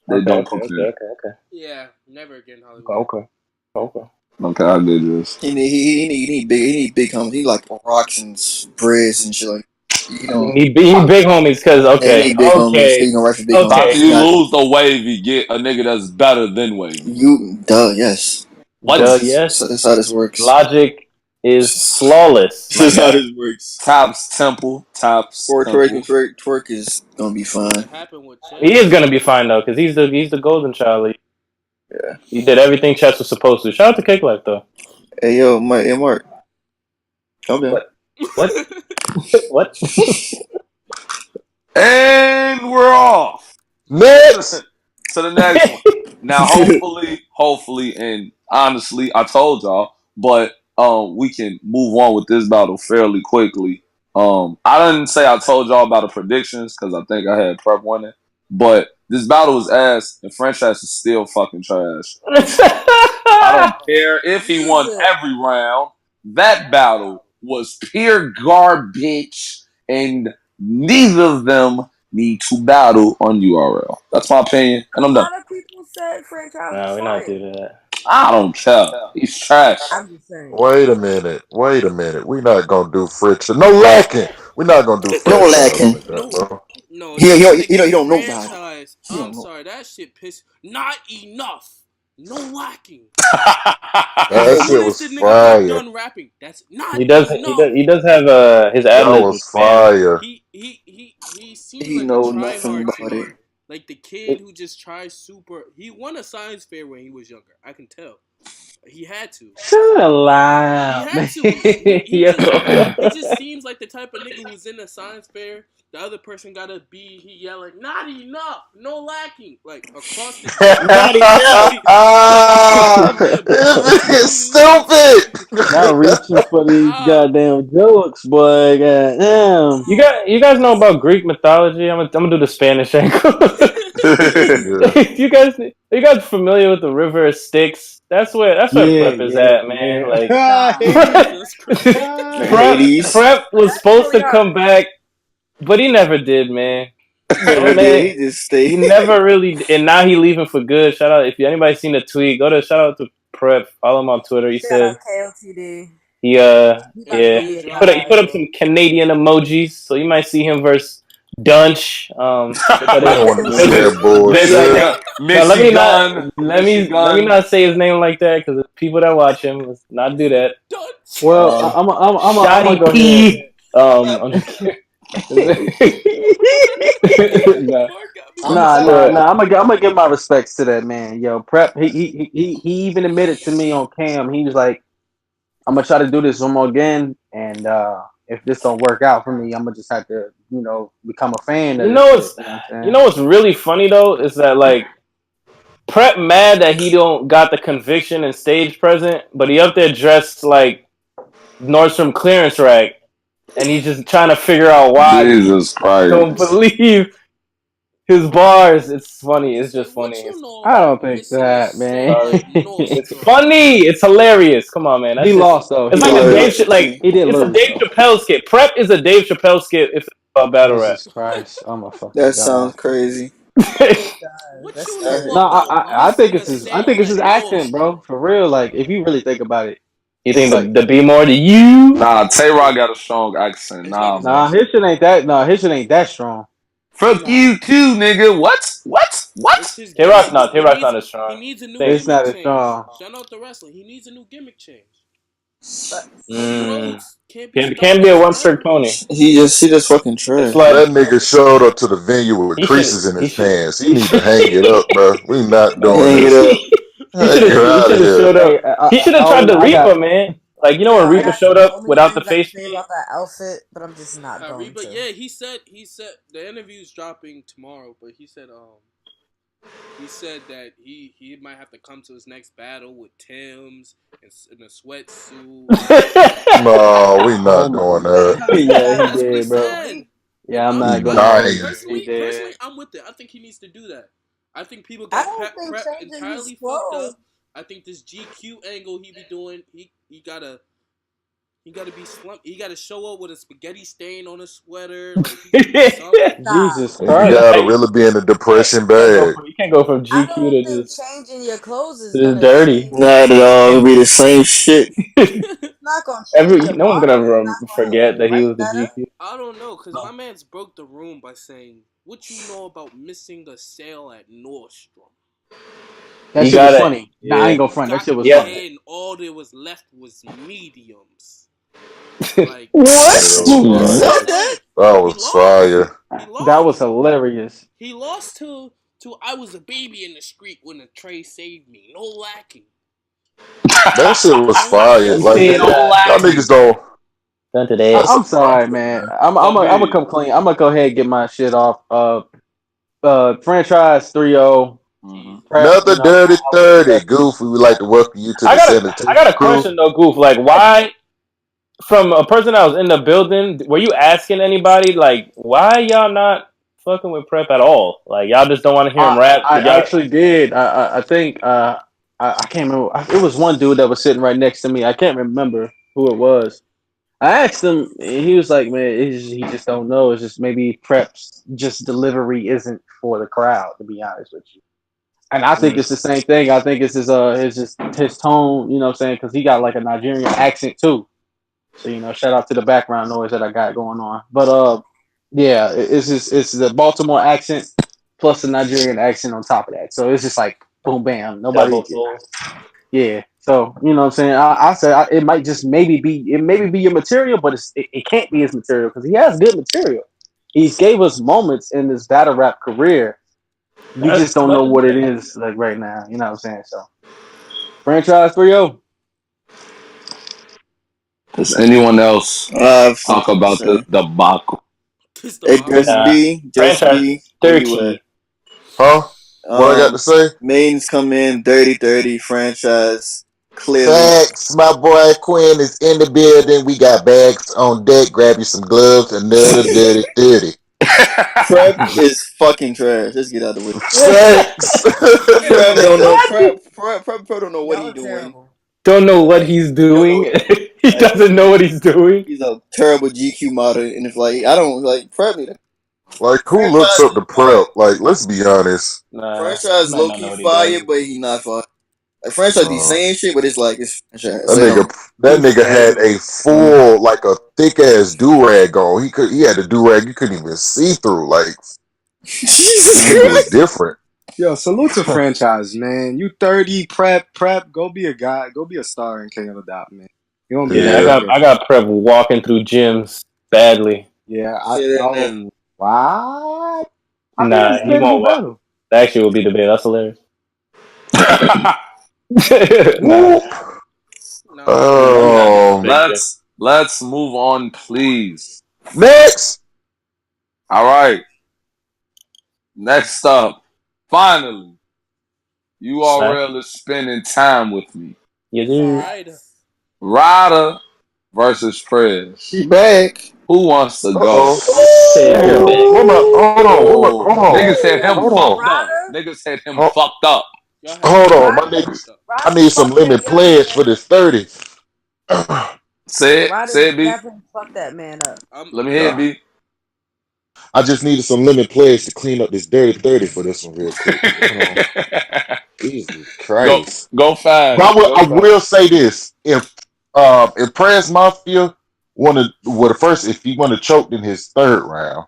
they don't prepare. Okay. Yeah, never again, Hollywood. Okay, I did this. He need big homies. He need like rocks and breads and shit like. You know, he big homies because he need big homies. He gonna write for big homies. After you lose the Wavy, get a nigga that's better than Wavy. Yes. What? Yes. That's how this works. Logic is flawless. That's how this works. Tops Temple. Twerk is gonna be fine. He is gonna be fine though, because he's the golden child. Yeah. He did everything Chess was supposed to. Shout out to Cake Life though. Hey yo, Mark. Calm down. What? What? And we're off. Next to the next one. Now, hopefully, and honestly, I told y'all, but we can move on with this battle fairly quickly. I didn't say I told y'all about the predictions because I think I had prep winning, but this battle was ass, and franchise is still fucking trash. I don't care if he won every round. That battle was pure garbage, and neither of them need to battle on URL. That's my opinion, and I'm done. A lot of people said franchise. No, we're not doing that. I don't care. He's trash. I'm just saying. Wait a minute. We're not gonna do friction. No lacking. We're not gonna do no lacking. like that, bro. No, he don't know nobody. ass. I'm sorry, that shit pissed. Not enough. No lacking. That As shit soon as was the nigga got fire. done rapping, that's not He does. enough. He does have his ad That libs was with Cam. fire. He seems He like a know try nothing hard to about me. it. Like the kid who just tries super. He won a science fair when he was younger. I can tell. He had to. Shut He loud, had man. to. He Yo. just seems like the type of nigga who's in a science fair. The other person gotta be he yelling, not enough, no lacking, like across the gym. Not enough. And then This what nigga he needs. stupid. Y'all reaching for these goddamn jokes, boy. Goddamn. You guys know about Greek mythology? I'm gonna do the Spanish angle. Yeah. you guys familiar with the river Styx? That's where Prep is at, man. Like Jesus Christ. Hades. Prep was That's supposed really to come back, but he never did, man. Never did. He just stayed. He never really, and now he leaving for good. Shout out if anybody seen the tweet, go to shout out to Prep. Follow him on Twitter. He Shout said out KLTD. he Interview he dropping put up tomorrow. some Canadian emojis, so you might see him versus Dunch. I don't want to see that bullshit. Now let me not say his name like that because people that watch him, let's not do that. Dutch. Well, I'm gonna go ahead. P. I'm just kidding. Nah. I'm gonna give my respects to that man. Yo, Prep. He even admitted to me on cam. He was like, "I'm gonna try to do this one more again, and if this don't work out for me, I'm gonna just have to, become a fan of this shit." You know what I'm You saying? know what's really funny though is that like Prep mad that he don't got the conviction and stage present, but he up there dressed like Nordstrom clearance rack, and he's just trying to figure out why Jesus he don't Christ. believe his bars. It's funny. It's just What funny. you know I about don't think missing the that, man. sale at It's Nordstrom? funny. It's hilarious. Come on, man. That's He just. lost though. It's He like a did Dave. lose. Like He did it's a lose Dave though. Chappelle skit. Prep is a Dave Chappelle skit. If it's about battle rap. Jesus Christ! I'm a fucking That god. sounds crazy. What you I know heard. No, about I think missing the I think sale it's at his accent, Nordstrom? bro. For real, like if you really think about it, You it's think like the be more to you? Nah, Tay Rock got a strong accent. It's like Nah, his man. his shit ain't that. No, his shit ain't that strong. Fuck you too, nigga. What? it's his Tay Rock's gimmick. not. Tay Rock's not as He strong. needs a new Think. It's gimmick not as change. strong. Shout out to wrestling. He needs a new gimmick change. No Mm. throats. Can't be stuck Can't be there a one trick forever. pony. He just fucking It's trash, like That bro. nigga showed up to the venue with he should. creases in He his should. pants. He need to hang it up, bro. We not doing Hang it this. up. He Hang should have. it He out should of have here. showed Hey, up. He should have tried the I got. Reaper, man. Like you know when Nah, Reaper that's showed the up only without the things I face say paint. about that outfit, but I'm just not going But to. yeah, he said the interview's dropping tomorrow, but he said that he might have to come to his next battle with Tim's and in a sweatsuit. No, we Oh not my. doing that. Yeah, he That's what he did, bro. said. And Yeah, I'm We not I'm gonna dying. hold you. He personally did. I'm with it. I think he needs to do that. I think people I got don't think prep changing his entirely fucked clothes. up. I think this GQ angle he be doing, he gotta be slumped. He gotta show up with a spaghetti stain on his sweater. Like he gotta do something. Jesus You Christ. gotta really be in a depression bag. You can't go from I GQ don't to think just changing your clothes is gonna dirty. change. Not at all. It'll be the same shit. It's not gonna change your No one's body. gonna It's ever not forget gonna that he was brighten the that up. GQ. I don't know, cause my man's broke the room by saying, "What you know about missing a sale at Nordstrom?" That He shit was got it. funny. Nah, I Yeah. ain't gonna He front. That got shit was Yeah. funny. there, and all there was left was mediums. Like That that's was, so Said funny. that? that He was lost. fire. He That was lost. hilarious. He lost to I was a baby in the street when a tray saved me. No lacking. That shit was No fire. You Like lacking. see, y'all niggas don't. done today. That's a I'm sorry, man. I'm gonna come clean. I'm gonna go ahead and get my shit off. Franchise 3-0. Jesus. Prep. another dirty I would 30. expect. Goofy, we like to welcome you to I the got sanitation a crew. question though, Goof. Like, why? From a person that was in the building, were you asking anybody like, why y'all not fucking with Prep at all? Like, y'all just don't want to hear him rap? I Did y'all? actually did. I think I can't remember. It was one dude that was sitting right next to me. I can't remember who it was. I asked him, and he was like, "Man, he just don't know. It's just maybe Prep's just delivery isn't for the crowd, to be honest with you." And I think it's the same thing. I think it's just his tone. You know what I'm saying? Because he got like a Nigerian accent too. So shout out to the background noise that I got going on. But yeah, it's the Baltimore accent plus the Nigerian accent on top of that. So it's just like boom, bam. Nobody. Double soul. Yeah. So you know what I'm saying. I said it might just maybe be your material, but it can't be his material because he has good material. He gave us moments in his battle rap career. We just don't know what it is like right now. You know what I'm saying? So franchise 3-0. Does anyone else talk about the debacle? It just be. Franchise Where you at? turkey. Huh? What I got to say? Mains come in dirty franchise clearly. Facts. My boy Quinn is in the building. We got bags on deck. Grab you some gloves. Another dirty. Prep is fucking trash. Let's get out of the way. Facts. Prep don't know. Prep don't know what he's doing. Terrible. Don't know what he's doing. He doesn't know what he's doing. He's a terrible GQ model, and it's like I don't like Prep. Like, who looks up the prep? Like, let's be honest. Franchise low key fire, but he not fire. Like franchise be saying shit, but it's like it's franchise. That nigga had a full, like a thick ass do rag on. He had a do rag you couldn't even see through. Like, it was different. Yo, salute to franchise, man. You 30, prep, go be a guy, go be a star in King of the Dot, man. You don't be I got Prep walking through gyms badly. Yeah, what? Nah, he won't walk. That actually will be debate. That's hilarious. Let's move on, please. Next. All right. Next up, finally, URL is spending time with me. You do. Ryder versus Prez. She back. Who wants to go? Hold on. Niggas had him fucked up. Niggas had him fucked up. Hold on, my niggas. I need some limit pledge for this 30. Say it, B. Fuck that man up. Let me hear it, B. I just needed some lemon pledge to clean up this dirty 30 for this one real quick. Jesus Christ. Go fast. I will say this. If Prez Mafia if he wanna choked in his third round,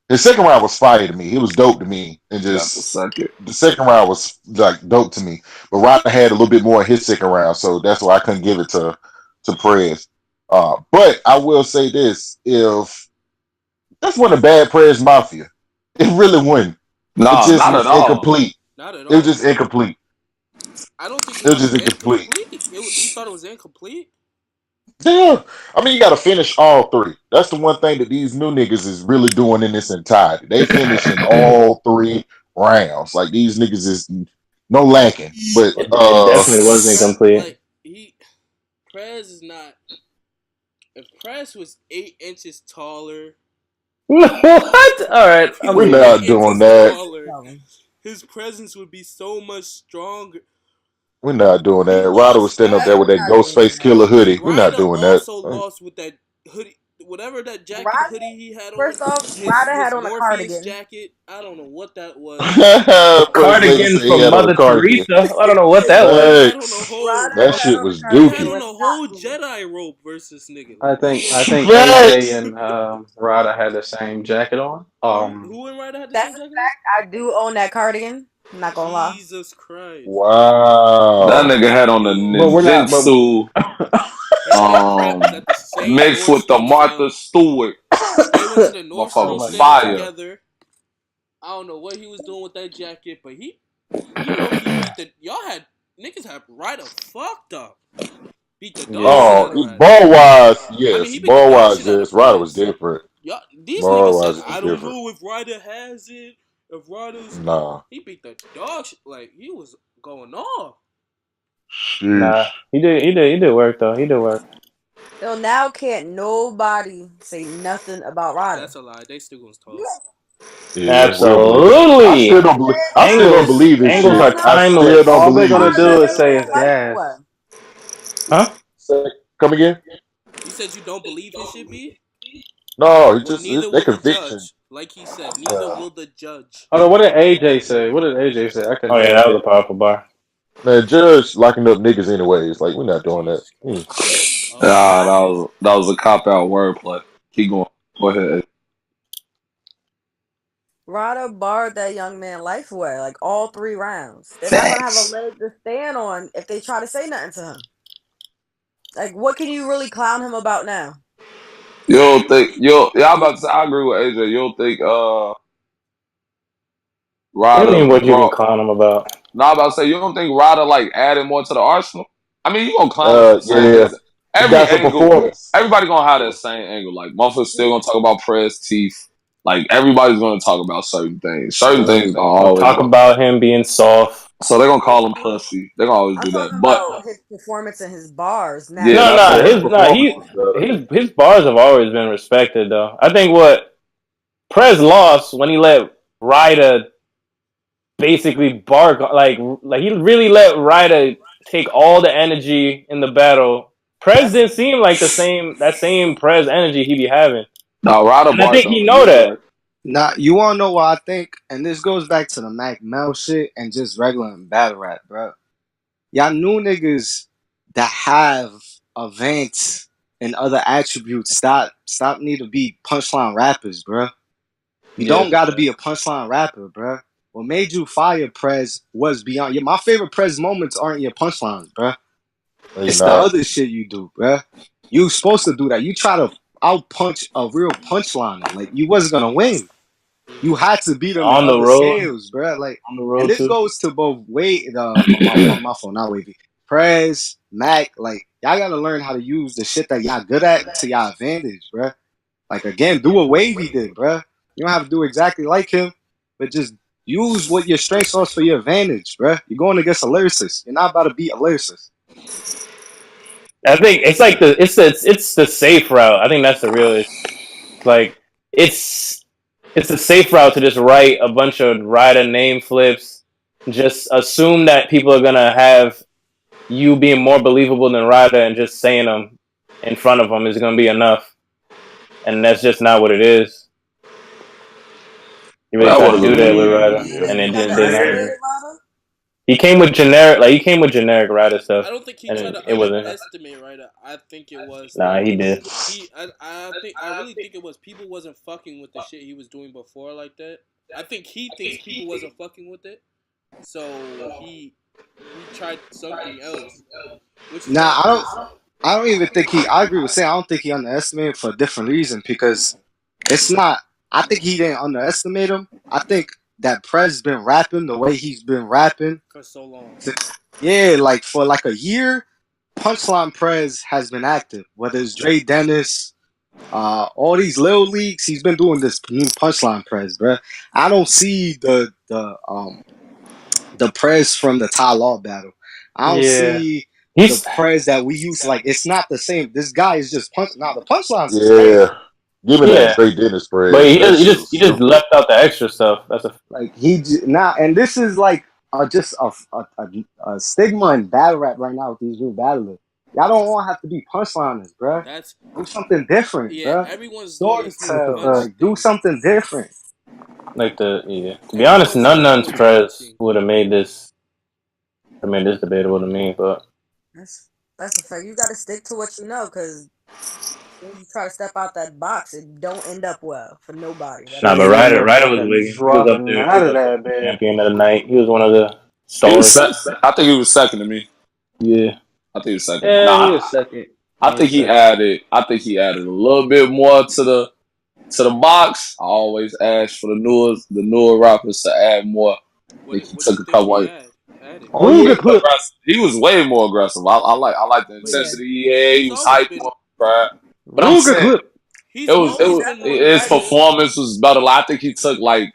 his second round was fire to me. It was dope to me. And just the second round was like dope to me. But Ryder had a little bit more in his second round, so that's why I couldn't give it to Prez. But I will say this, if that's one of bad Prez Mafia. It really wouldn't. Nah, it just not was at all. Incomplete. Not at all. It was just incomplete. I don't think it was just incomplete. You thought it was incomplete? Yeah. I mean, you got to finish all three. That's the one thing that these new niggas is really doing in this entirety. They finishing all three rounds. Like, these niggas is no lacking. But it definitely wasn't incomplete. Prez is not. If Prez was 8 inches taller. What? All right, we're not doing that. Taller, his presence would be so much stronger. We're not doing that. Ryder was standing up there with that Ghostface Killer hoodie. We're not doing that. Also lost with that hoodie, whatever that jacket hoodie he had on. First off, Ryder had on a cardigan. Jacket. I don't know what that was. Cardigan from Mother Teresa. I don't know what that was. That shit was dookie. He had on a whole Jedi robe versus nigga. I think AJ and Ryder had the same jacket on. Who and Ryder had the same jacket? I do own that cardigan. I'm not gonna lie. Jesus Christ! Wow, that nigga had on the ninjutsu mixed with the Martha Stewart. They went to the North fire together. I don't know what he was doing with that jacket, but he beat niggas had Ryder fucked up. Beat the dog. Ball wise, yes. Ball wise, yes. Ryder was different. These niggas said, I don't know if Ryder has it. If Ryder's he beat the dog shit. Like, he was going off. Nah, he did work though. He did work. So now can't nobody say nothing about Ryder. That's a lie. They still gonna talk. Yeah, absolutely. I still don't believe this angles shit. Are timeless. All they're gonna do is say it's gas. Huh? Come again? You said you don't believe his shit, B? No, they conviction. Like he said, neither will the judge. Oh, what did AJ say? Oh yeah, that was a powerful bar. Man, judge locking up niggas anyways. Like, we're not doing that. That was a cop out wordplay. Keep going. Go ahead. Ryder barred that young man life away, like all 3 rounds. They're not gonna have a leg to stand on if they try to say nothing to him. Like, what can you really clown him about now? You don't think I'm about to say I agree with AJ. You don't think What do you Ryder mean? What you can brought clown him about? no, I'm about to say you don't think Ryder like added more to the arsenal? I mean, you gonna clown him for saying Yeah, his he every got some angle. performance. Everybody gonna have that same angle. Like motherfuckers still gonna talk about press teeth. Like everybody's gonna talk about certain things. Certain things gonna They'll always talk go. about him being soft. So they're gonna call him pussy. They're gonna always I'm do that. talking But about his performance and his bars. Now, yeah, you No, that's no, Yeah, it. his his no, performance was his bars have always been respected though. I think what Prez lost when he let Ryder basically bark like he really let Ryder take all the energy in the battle. Prez didn't seem like that same Prez energy he be having, No, Ryder and I bar think he something. know You're that. right. Nah, you wanna know what I think? And this goes back to the Mac Mel shit and just regular and battle rap, bro. Y'all new niggas that have events and other attributes stop need to be punchline rappers, bro. You Yeah, don't gotta be a punchline rapper, bro. What made you fire Prez was beyond. Yeah, my favorite Prez moments aren't your punchlines, bro. they It's the not. other shit you do, bruh. You supposed to do that. You try to out punch a real punchline. Like you wasn't gonna win. You had to beat them in on the other road, scales, bruh. Like, on the and road this too. goes to both Wade, my phone, not Wavy, Prez, Mac. Like, y'all gotta learn how to use the shit that y'all good at to y'all advantage, bruh. Like again, do what Wavy did, bruh. You don't have to do exactly like him, but just use what your strengths are for your advantage, bruh. You're going against a lyricist. You're not about to beat a lyricist. I think it's like it's the safe route. I think that's the real issue. Like it's a safe route to just write a bunch of Ryder name flips. Just assume that people are gonna have you being more believable than Ryder, and just saying them in front of them is gonna be enough. And that's just not what it is. You really That tried would to have do been that me. with Ryder, you think and he it underestimated didn't happen. Ryder? He came with generic Ryder stuff, I don't think he tried and to it wasn't. underestimate Ryder. I think it was Nah, that he did. I really think it was people wasn't fucking with the shit he was doing before like that. I think he thinks people wasn't fucking with it, so he tried something else, which is Nah, not just I don't even think he. I agree with saying I don't think he underestimated for a different reason because it's not. I think he didn't underestimate him. I think that Prez been rapping the way he's been rapping. for so long. Yeah, like for like a year, Punchline Prez has been active. Whether it's Dre Dennis, all these little leagues, he's been doing this new Punchline Prez, bro. I don't see the Prez from the Ty Law battle. I don't Yeah, see the he's Prez that we used to like. It's not the same. This guy is just punch. Now the punchlines is crazy. Yeah, give me that yeah, Dre Dennis but spread. That shit was he just stupid. left out the extra stuff. That's a Like now, and this is like just a stigma in battle rap right now with these new battlers. Y'all don't want to have to be punchliners, bro. That's Do something different, yeah. bro. Everyone's doing this new Storytell, punch like do thing. something different. like the yeah. To be honest, Everyone's none trying to do none's the Prez punching. would have made this. I mean, this debatable to me, but That's a fact. You got to stick to what you know, because when you try to step out that box, it don't end up well for nobody. That's nah. for But Shit, he sure. ended up Ryder was fucking wigging. He was up dropping there. He out was of up there that for bed. champion of the night. He was one of the He was stars. I think he was second to me. Yeah, I think he was second. Yeah, he Nah, was second. I He think was he second. added. I think he added a little bit more to the box. I always ask for the newer rappers to add more. I think he What do took you a think couple. he added? Oh He yeah, Ruger was clip. aggressive. He was way more aggressive. I like the But intensity. Yeah, he he's was always hype been more, right? But I'm Ruger saying clip. he's always been more his aggressive. performance was better. Like, I think he took like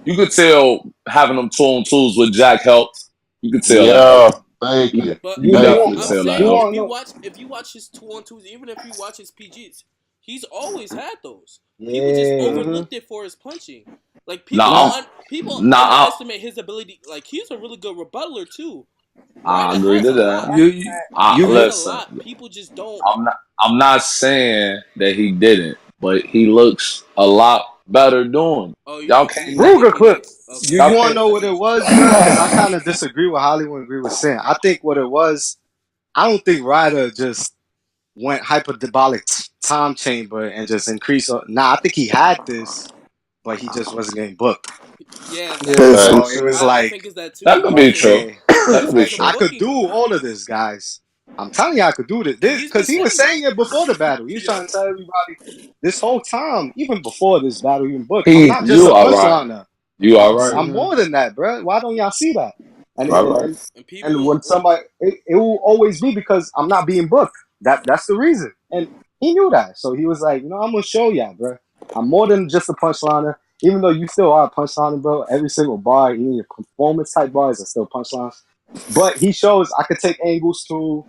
you could tell having them 2-on-2s with Jack helped. You could tell that helped. Yeah, thank you. But you You you definitely want could I'm tell that saying you helped. want to know? if you watch his 2-on-2s, even if you watch his PGs, he's always had those. People just Yeah. Mm-hmm. overlooked it for his punching. Like Nah, Nah, people nah, underestimate his ability. Like he's a really good rebuttaler too. I Ryder agree has to a that. lot. That's a you fact. I you Ryder has you a listen. lot. People just don't. I'm not saying that he didn't, but he looks a lot better doing it. Oh, Y'all can't you think Ruger he clip. looks okay? you y'all want to can't know I what get it what you're was, saying. bro? Because I kind of disagree with Hollywood. Agree with Sin. I think what it was. I don't think Ryder just went hyperbolic time chamber and just increased. Nah, I think he had this. but he just wasn't getting booked. Yeah, Yeah, that's. So Facts. it was I like, think it's that too. That could I be think true. okay, That could be it's a true. I could do booking. all of this, guys. I'm telling you, I could do this. And This he's been because he was saying that. saying it before the battle. He was Yeah. trying to tell everybody this whole time, even before this battle even booked. I'm He, not just you a are right. punchliner. You are right. I'm Mm-hmm. more than that, bro. Why don't y'all see that? And Right, and right. and, And and people. when somebody, it will always be because I'm not being booked. That's the reason. And he knew that, so he was like, I'm gonna show y'all, bro. I'm more than just a punchliner. Even though you still are a punchliner, bro. Every single bar, even your performance type bars are still punchlines. But he shows I could take angles too.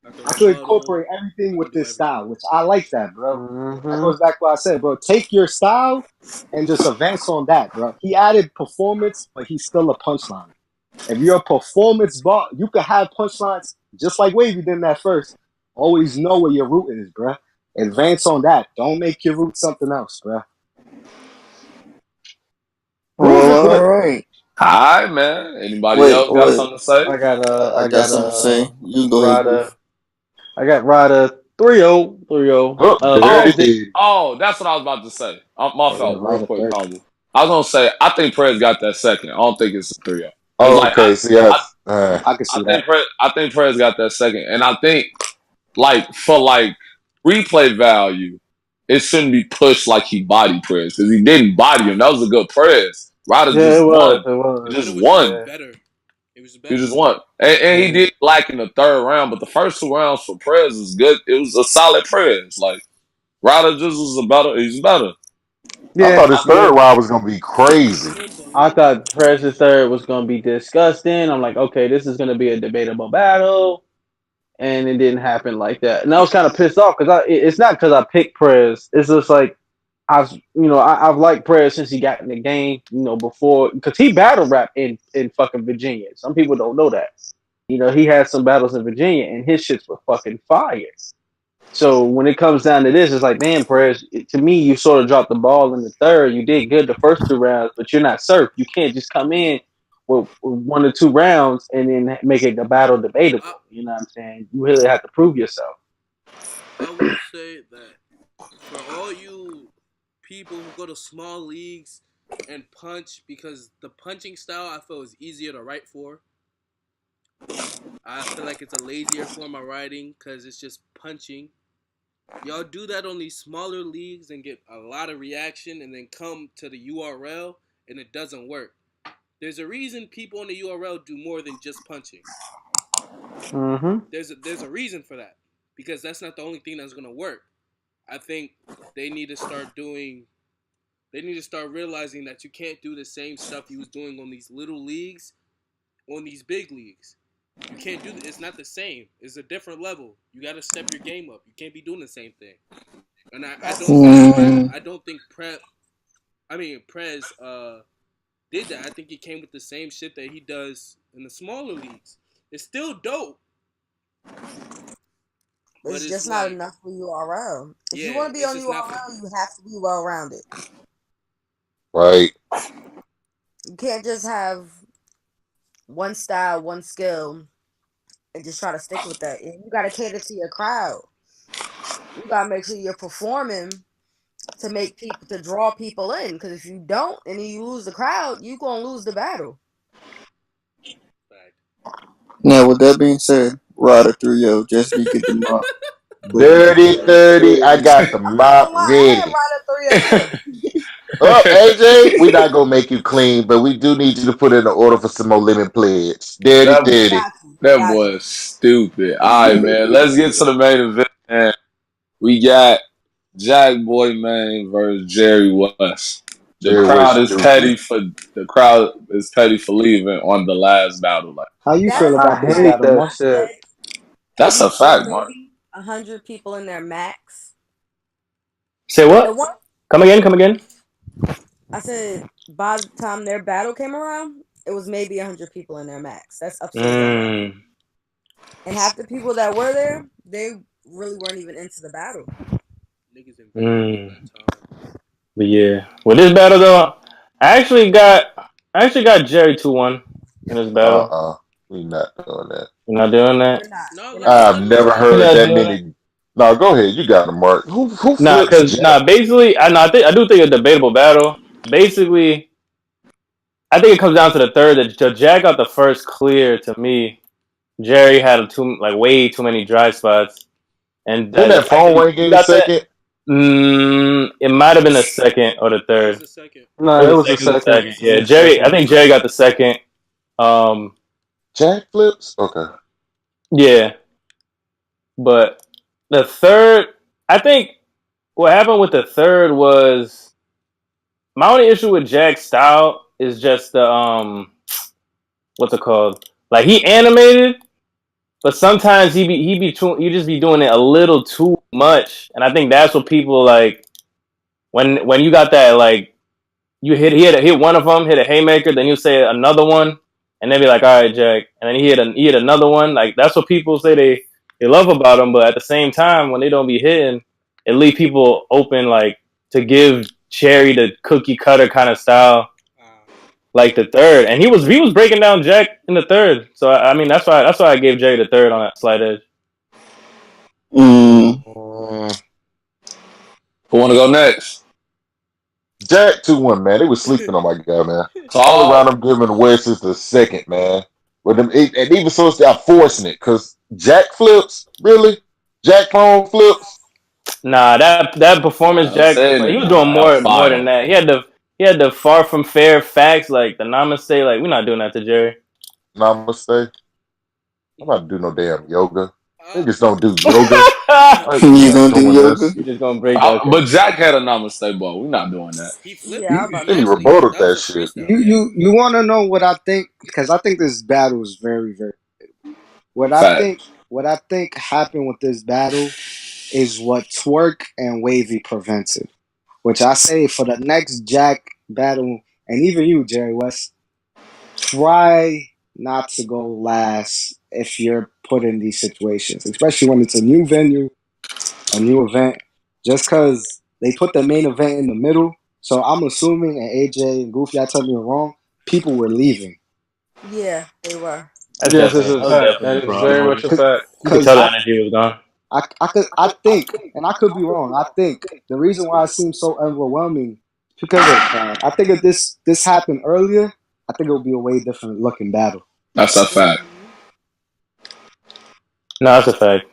I can I could rebuttal. incorporate everything I with can do this everything. style, which I like that, bro. That Mm-hmm. goes back to what I said, bro. Take your style and just advance on that, bro. He added performance, but he's still a punchline. If you're a performance bar, you can have punchlines just like Wavy did in that first. Always know where your root is, bro. Advance on that. Don't make your root something else, bro. Prove Well, it, all bro. right. All right, man. Anybody Wait, else got wait. something to say? I I got got something to say. You can go ahead, Rada. Griff. I got Rada 3-0, 3-0. Oh, Oh, dirty did, D. oh, that's what I was about to say. My Oh yeah, fault, real Ryder quick, third. humble. I was gonna say I think Prez got that second. I don't think it's a 3-0. Cause like Okay, see, I, I can I see that. think I think Prez got that second, and I think like for like replay value, it shouldn't be pushed like he body Prez because he didn't body him. That was a good Prez. Ryder Yeah, just it was. won. It He was. But just it was just won. Yeah. better. It was He better. just won, and he Yeah. did like in the third round, but the first two rounds for Prez was good. It was a solid Prez. Like Ryder just was a better. He's better. I Yeah. thought his Yeah. third round was gonna be crazy. I thought Precious Third was going to be disgusting. I'm like, okay, this is going to be a debatable battle. And it didn't happen like that. And I was kind of pissed off because it's not because I picked Prez. It's just like, I've liked Prez since he got in the game, before, because he battle rap in fucking Virginia. Some people don't know that. He had some battles in Virginia and his shits were fucking fire. So when it comes down to this, it's like, damn, Perez, to me, you sort of dropped the ball in the third. You did good the first two rounds, but you're not Surf. You can't just come in with 1 or 2 rounds and then make it a battle debatable. You know what I'm saying? You really have to prove yourself. I will say that for all you people who go to small leagues and punch, because the punching style I feel is easier to write for. I feel like it's a lazier form of writing because it's just punching. Y'all do that on these smaller leagues and get a lot of reaction and then come to the URL and it doesn't work. There's a reason people on the URL do more than just punching. Mm-hmm. There's a reason for that because that's not the only thing that's gonna work. I think they need to start doing. They need to start realizing that you can't do the same stuff you was doing on these little leagues, on these big leagues. You can't do. It's not the same. It's a different level. You got to step your game up. You can't be doing the same thing. And I don't think Prep. Mm, I don't think Prep. I mean Prez did that. I think he came with the same shit that he does in the smaller leagues. It's still dope, but It's it's just not like, enough for URL. If you yeah, want to be it's on just not. URL, you have to be well rounded. Right. You can't just have one style, one skill, and just try to stick with that. And you got to cater to your crowd. You got to make sure you're performing to make people to draw people in. Because if you don't, and then you lose the crowd, you gonna lose the battle. now, with that being said, Ryder 3-0, just be get the mop. Dirty 30. I got the I'm not mop gonna lie, I had ready. Ryder 3-0 too. Oh, AJ, we not gonna make you clean, but we do need you to put in the order for some more lemon pledge. Dirty that 30. Got you, that got boy you. is stupid. All right, man. Let's get to the main event. Man. We got Jack Boy Man versus Jerry West. The Jerry crowd was is stupid. petty for leaving on the last battle. Like How you That feel is I about this like hate battle, that Mark? shit. said, that's a there's fact, Mark. maybe 100 people in there max. Say And the what? one Come again. Come again. I said, by the time their battle came around, it was maybe 100 people in there max. That's upstairs at Rock. Mm, And half the people that were there, they really weren't even into the battle. Niggas in Vegas at mm. that time. But yeah, with this battle though, I actually got Jerry 2-1 in this battle. We not doing that. You're not doing that. You're not. No, You're let's not. I've let him never talk. You're heard not that doing that. many. No, go ahead. You got the mark. Who Nah, flips cause Jack? basically, I do think a debatable battle. basically, I think it comes down to the third. That Jack got the first clear to me. Jerry had way too many dry spots, and Didn't the that fact that phone ring you in a got that, second? it might have been the second or the That was third. the second. No, It it was was the the second. The second. second. It Yeah, was the Jerry. I second. think Jerry got the second. Um, Jack flips? Okay. yeah, but the third, I think what happened with the third was my only issue with Jack's style is just the what's it called? Like he animated, but sometimes he just be doing it a little too much, and I think that's what people like when you got that like you hit one of them, hit a haymaker, then you say another one, and they be like, all right, Jack, and then he hit another one. Like that's what people say they love about him, but at the same time, when they don't be hitting, it leave people open like to give Cherry the cookie cutter kind of style like the third, and he was breaking down Jack in the third. So I mean that's why I gave Jerry the third on that slight edge. Who want to go next? Jack 2-1, man. They was sleeping on my guy, man. So All around them giving West is the second, man. With them, and even so, they're forcing it because Jack flips, really? Jack phone flips? Nah, that performance I'm Jack, saying like he it, was nah, doing that was more fire. than that. He had the far from fair facts like the namaste. Like we're not doing that to Jerry. Namaste. I'm not do no damn yoga. Niggas don't do yoga. Like, You not don't do doing yoga? this. You just gonna break that. But Jack had a namaste ball. We're not doing that. He flipped Yeah, it. I'm about He Then he to actually rebutted that was that a shit. freestyle. You want to know what I think? Because I think this battle is very, very. Fact. What I think happened with this battle is what Twerk and Wavy prevented. Which I say for the next Jack battle, and even you, Jerry West, try not to go last if you're put in these situations, especially when it's a new venue, a new event. Just because they put the main event in the middle, so I'm assuming, and AJ and Goofy, I tell me you're wrong, people were leaving. Yeah, they were. Yes, this is That a was fact. definitely That the is very problem. much a fact. You could Because tell the energy was gone. I think, and I could be wrong. I think the reason why it seems so overwhelming is because of the crowd. I think if this happened earlier, I think it would be a way different looking battle. That's a fact. No, that's a fact.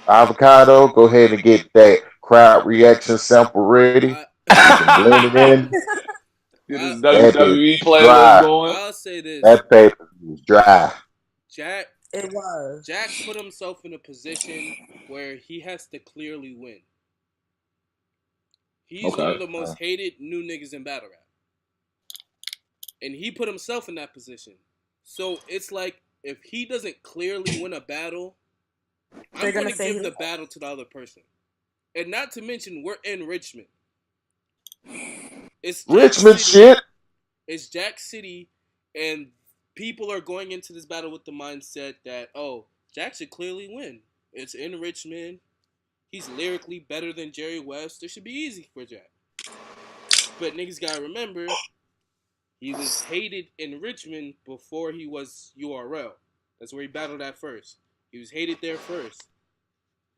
Avocado, go ahead and get that crowd reaction sample ready. I, So we can blend it in. Get I his That bitch WWE playlist dry. going. I'll say this. That paper is dry. Jack It was. Jack put himself in a position where he has to clearly win. He's one Okay. of the most hated new niggas in battle rap. And he put himself in that position. So it's like if he doesn't clearly win a battle, I'm going to give the battle to the other person. And not to mention, we're in Richmond. It's Jack Richmond City. shit. It's Jack City, and people are going into this battle with the mindset that, oh, Jack should clearly win. It's in Richmond. He's lyrically better than Jerry West. It should be easy for Jack. But niggas gotta remember, he was hated in Richmond before he was URL. That's where he battled at first. He was hated there first.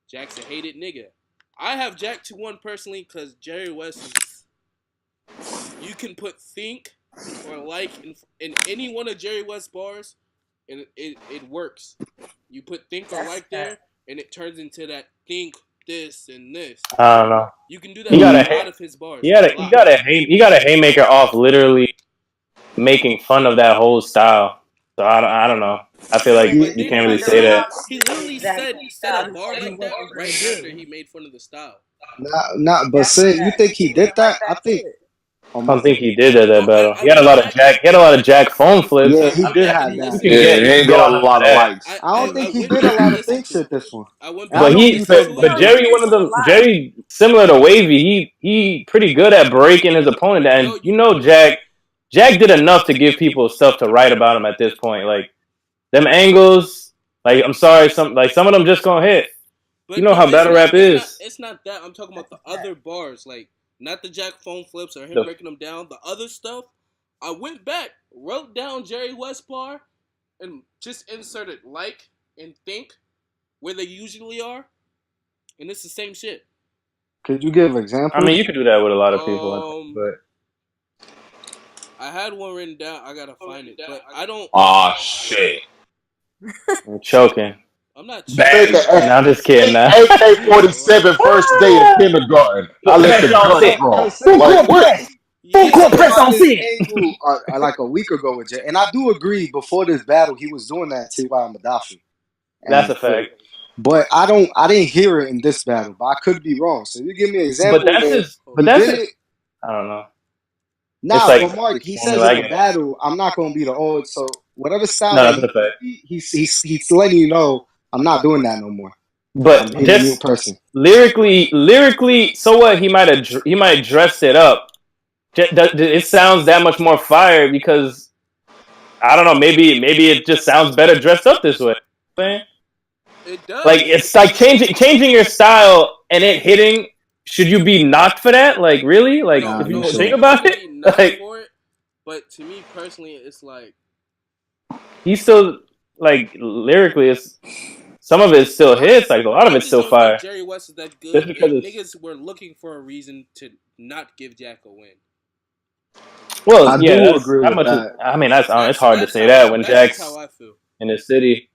Jack's a hated nigga. I have Jack 2-1 personally because Jerry West is. You can put think or like in any one of Jerry West's bars, and it works. You put think or like there, and it turns into that think this and this. I don't know. You can do that with a lot of his bars. He got a haymaker off literally making fun of that whole style. So I don't know. I feel like But you then can't really say that. he literally said a bar like that right after he made fun of the style. But Sin, you think he did that? I think. I don't think he did that battle. I He had a went lot of back. Jack. He had a lot of Jack phone flips. Yeah, he did back have and that. listened. Yeah, he You can ain't get got on a him for lot of that. likes. I don't think he went did a back lot and of think listened to shit it. this one. I went And back I But know and who you listened talking to it. but Jerry, one of them. Jerry, similar to Wavy, he pretty good at breaking his opponent. And Jack did enough to give people stuff to write about him at this point. Like them angles. Like I'm sorry, some of them just gonna hit. You But know no, how battle rap is. it's not that. I'm talking about the other bars, like not the Jack phone flips or him breaking them down. The other stuff, I went back, wrote down Jerry West bar, and just inserted like and think where they usually are, and it's the same shit. Could you give I mean, examples? you could do that with a lot of people, I think, but had one written down. I gotta find it, but I don't. Oh shit! I'm choking. I'm not Bad. choking. No, I'm just kidding. Nah. AK-47 first day in kindergarten. I let Press the on gun Sinn. draw. Hey, Sinn, Full we Like court what? press. Full we Yeah, court talked press about on this Sinn. angle like a week ago with Jay, and I do agree. Before this battle, he was doing that T.Y. and Gaddafi, That's a and fact. but I didn't hear it in this battle, but I could be wrong. So you give me an But example that's where his. But he that's did his. it. I don't know. It's Nah, like but Mark, he says formula. I in the get it. battle, I'm not going to be the old. So whatever style No, that that's he a fact. he's letting you know I'm not doing that no more. I'm But being a new just person. lyrically, so what? He might have dressed it up. It sounds that much more fire because I don't know. Maybe it just sounds better dressed up this way. Man. it Like does. it's like changing your style and it hitting. Should you be knocked for that? Like really? Like No, if you You no, think should. you about shouldn't it, be knocked like for it. But to me personally, it's like he's still like lyrically, it's some of it still hits. Like a lot of I it's just still don't think fire. Jerry West is that Just good, because and it's niggas were looking for a reason to not give Jack a win. well, I yeah. do That's agree how with much is. that. I mean, that's it's hard to That's say how that when that's just how Jack's I feel. in his city.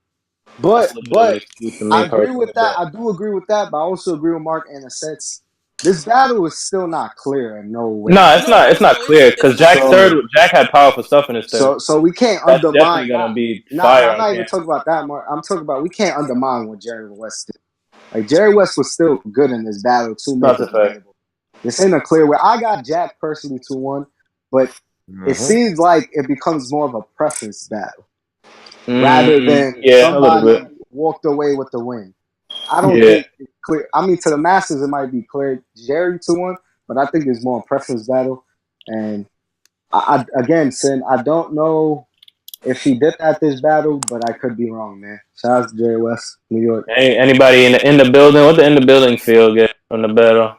That's But legitimately skewed to I me agree personally. with that. But I do agree with that. But I also agree with Mark in a sense. This battle is still not clear in no way. no, it's No, not. It's not no, clear it's because not clear. Jack had powerful stuff in his third. So we can't That's definitely undermine. gonna be Not fire I'm on not even camera. talking about that, Mark. I'm talking about we can't undermine what Jerry West did. Like Jerry West was still good in this battle to make That's it a fact. debatable. This ain't a clear way. I got Jack personally 2-1, but it Mm-hmm. seems like it becomes more of a preference battle rather than Yeah, a little somebody bit. walked away with the win. I don't Yeah. think it's clear. I mean, to the masses, it might be clear Jerry 2-1, but I think it's more a preference battle. And again, Sin, I don't know if he did that this battle, but I could be wrong, man. Shout out to Jerry West, New York. Anybody in the building? What the in the building feel get from the battle?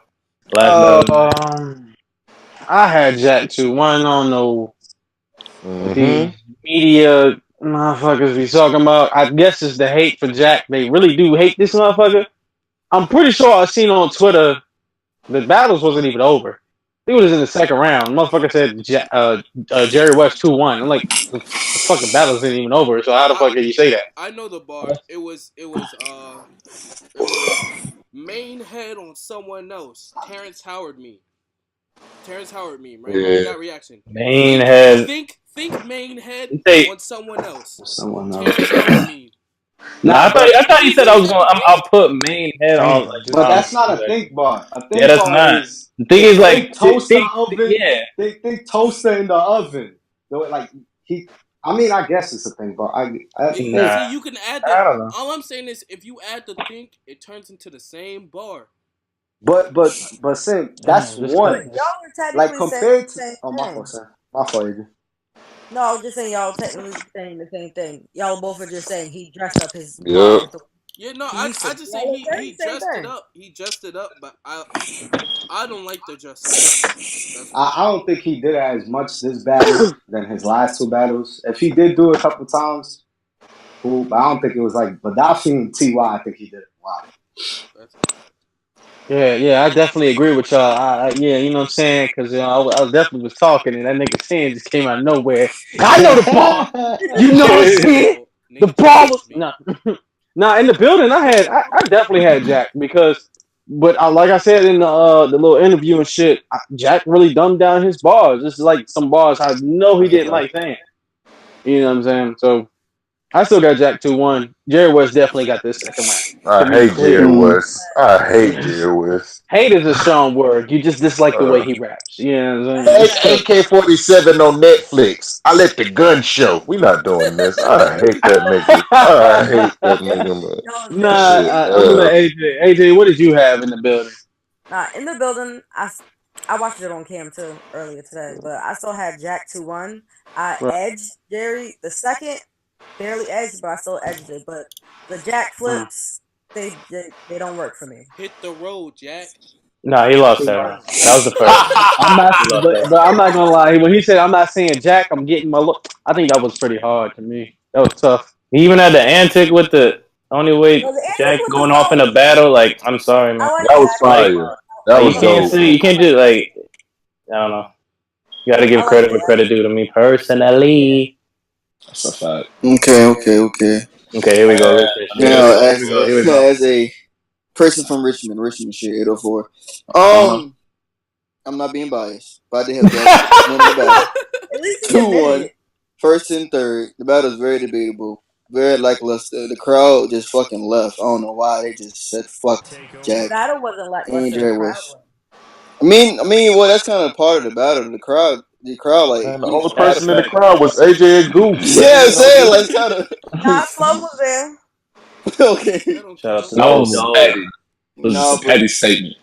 Last battle. I had Jack 2-1. I don't know what Mm-hmm. these media motherfuckers be talking about. I guess it's the hate for Jack. They really do hate this motherfucker. I'm pretty sure I seen on Twitter the battles wasn't even over. It was in the second round. Motherfucker said Jerry West 2-1. I'm like, the fucking battles isn't even over. So how the fuck I did you say that? I know the bar. It was main head on someone else. Terrence Howard meme, right? Yeah. That reaction. Main head. Think main head You say on someone else. Someone else. Terrence Howard meme. nah. Nah, but I thought he He said I made was that going. debate. I'll put main head on. Like, Damn, just, but I don't that's know. not a think bar. A Yeah, think that's bar not. is The thing is, like, think toaster oven. yeah. Think toaster in the oven. Like he. I mean, I guess it's a think bar. I think. Nah, See, you can add the. I don't know. All I'm saying is, if you add the think, it turns into the same bar. But Sim, that's damn, this But one. y'all are Like technically saying compared the to same my fault, thing. Sam. My fault, Adrian. No, I was just saying y'all technically saying the same thing. Y'all both are just saying he dressed up his bar Yep. with the Yeah, no, he used to. I just think Y'all are saying he the same dressed it thing. up. He dressed it up, but I don't like the dress up. That's what I don't think he did as much this battle than his last two battles. If he did do it a couple times, cool. But I don't think it was like. But I've seen Ty. I think he did it a lot. that's a fact. Yeah, I definitely agree with y'all. Yeah, you know what I'm saying? Because I definitely was talking, and that nigga Sin just came out of nowhere. I know the bar. You know what I'm saying? Oh, The nigga bar challenged was me. no, nah. In the building, I definitely had Jack because, but like I said in the little interview and shit, Jack really dumbed down his bars. This is like some bars I know he That's a didn't fact. like saying. You know what I'm saying? So I still got Jack 2-1. Jerry West definitely got this second round. To I me, hate clear. Jerry Mm. West. I hate Jerry West. Hate is a strong word. You just dislike the way Uh, he raps. You know what I'm That's saying? a It's fact. tough. AK-47 on Netflix. I let the gun show. We not doing this. I hate that nigga. I hate that nigga, man. Y'all Nah, are That crazy. shit I'm gonna let ass. AJ. AJ, what did you have in the building? In the building, I watched it on cam too earlier today, but I still had Jack 2-1. I Right. edged Jerry the second, barely edged, but I still edged it. But the Jack flips, they don't work for me. Hit the road, Jack. Nah, he lost that round. That was the first round. I'm not, He lost that. but I'm not gonna lie. When he said I'm not saying Jack, I'm getting my look. I think that was pretty hard to me. That was tough. He even had the antic with the only No, way the antic Jack was a going off in solid. a battle. Like, I'm sorry, man. I like That the was antic. Like, fire. That you was can't dope. say you can't do like I don't know. You got to give I like credit where that. credit due to me personally. That's a fact. Okay. Okay, here we go. Richmond shit. Now, Here we go. Here we go. as a person from Richmond shit, 804. Uh-huh. I'm not being biased, but I did have Jack winning the battle. At least he 2-1. admitted. First and third. The battle is very debatable. Very lackluster. The crowd just fucking left. I don't know why. They just said fuck The Jack battle wasn't and lackluster. The Jared crowd West. was. Well, that's kind of part of the battle. The crowd, like, Man, the you only know, That's a person in the fact. crowd was AJ and Goose. yeah, I'm saying, like, it's kind of Nah, Slug was there. okay. That don't Shout out count. to That was Snow Dog. petty. It was just No, a petty statement.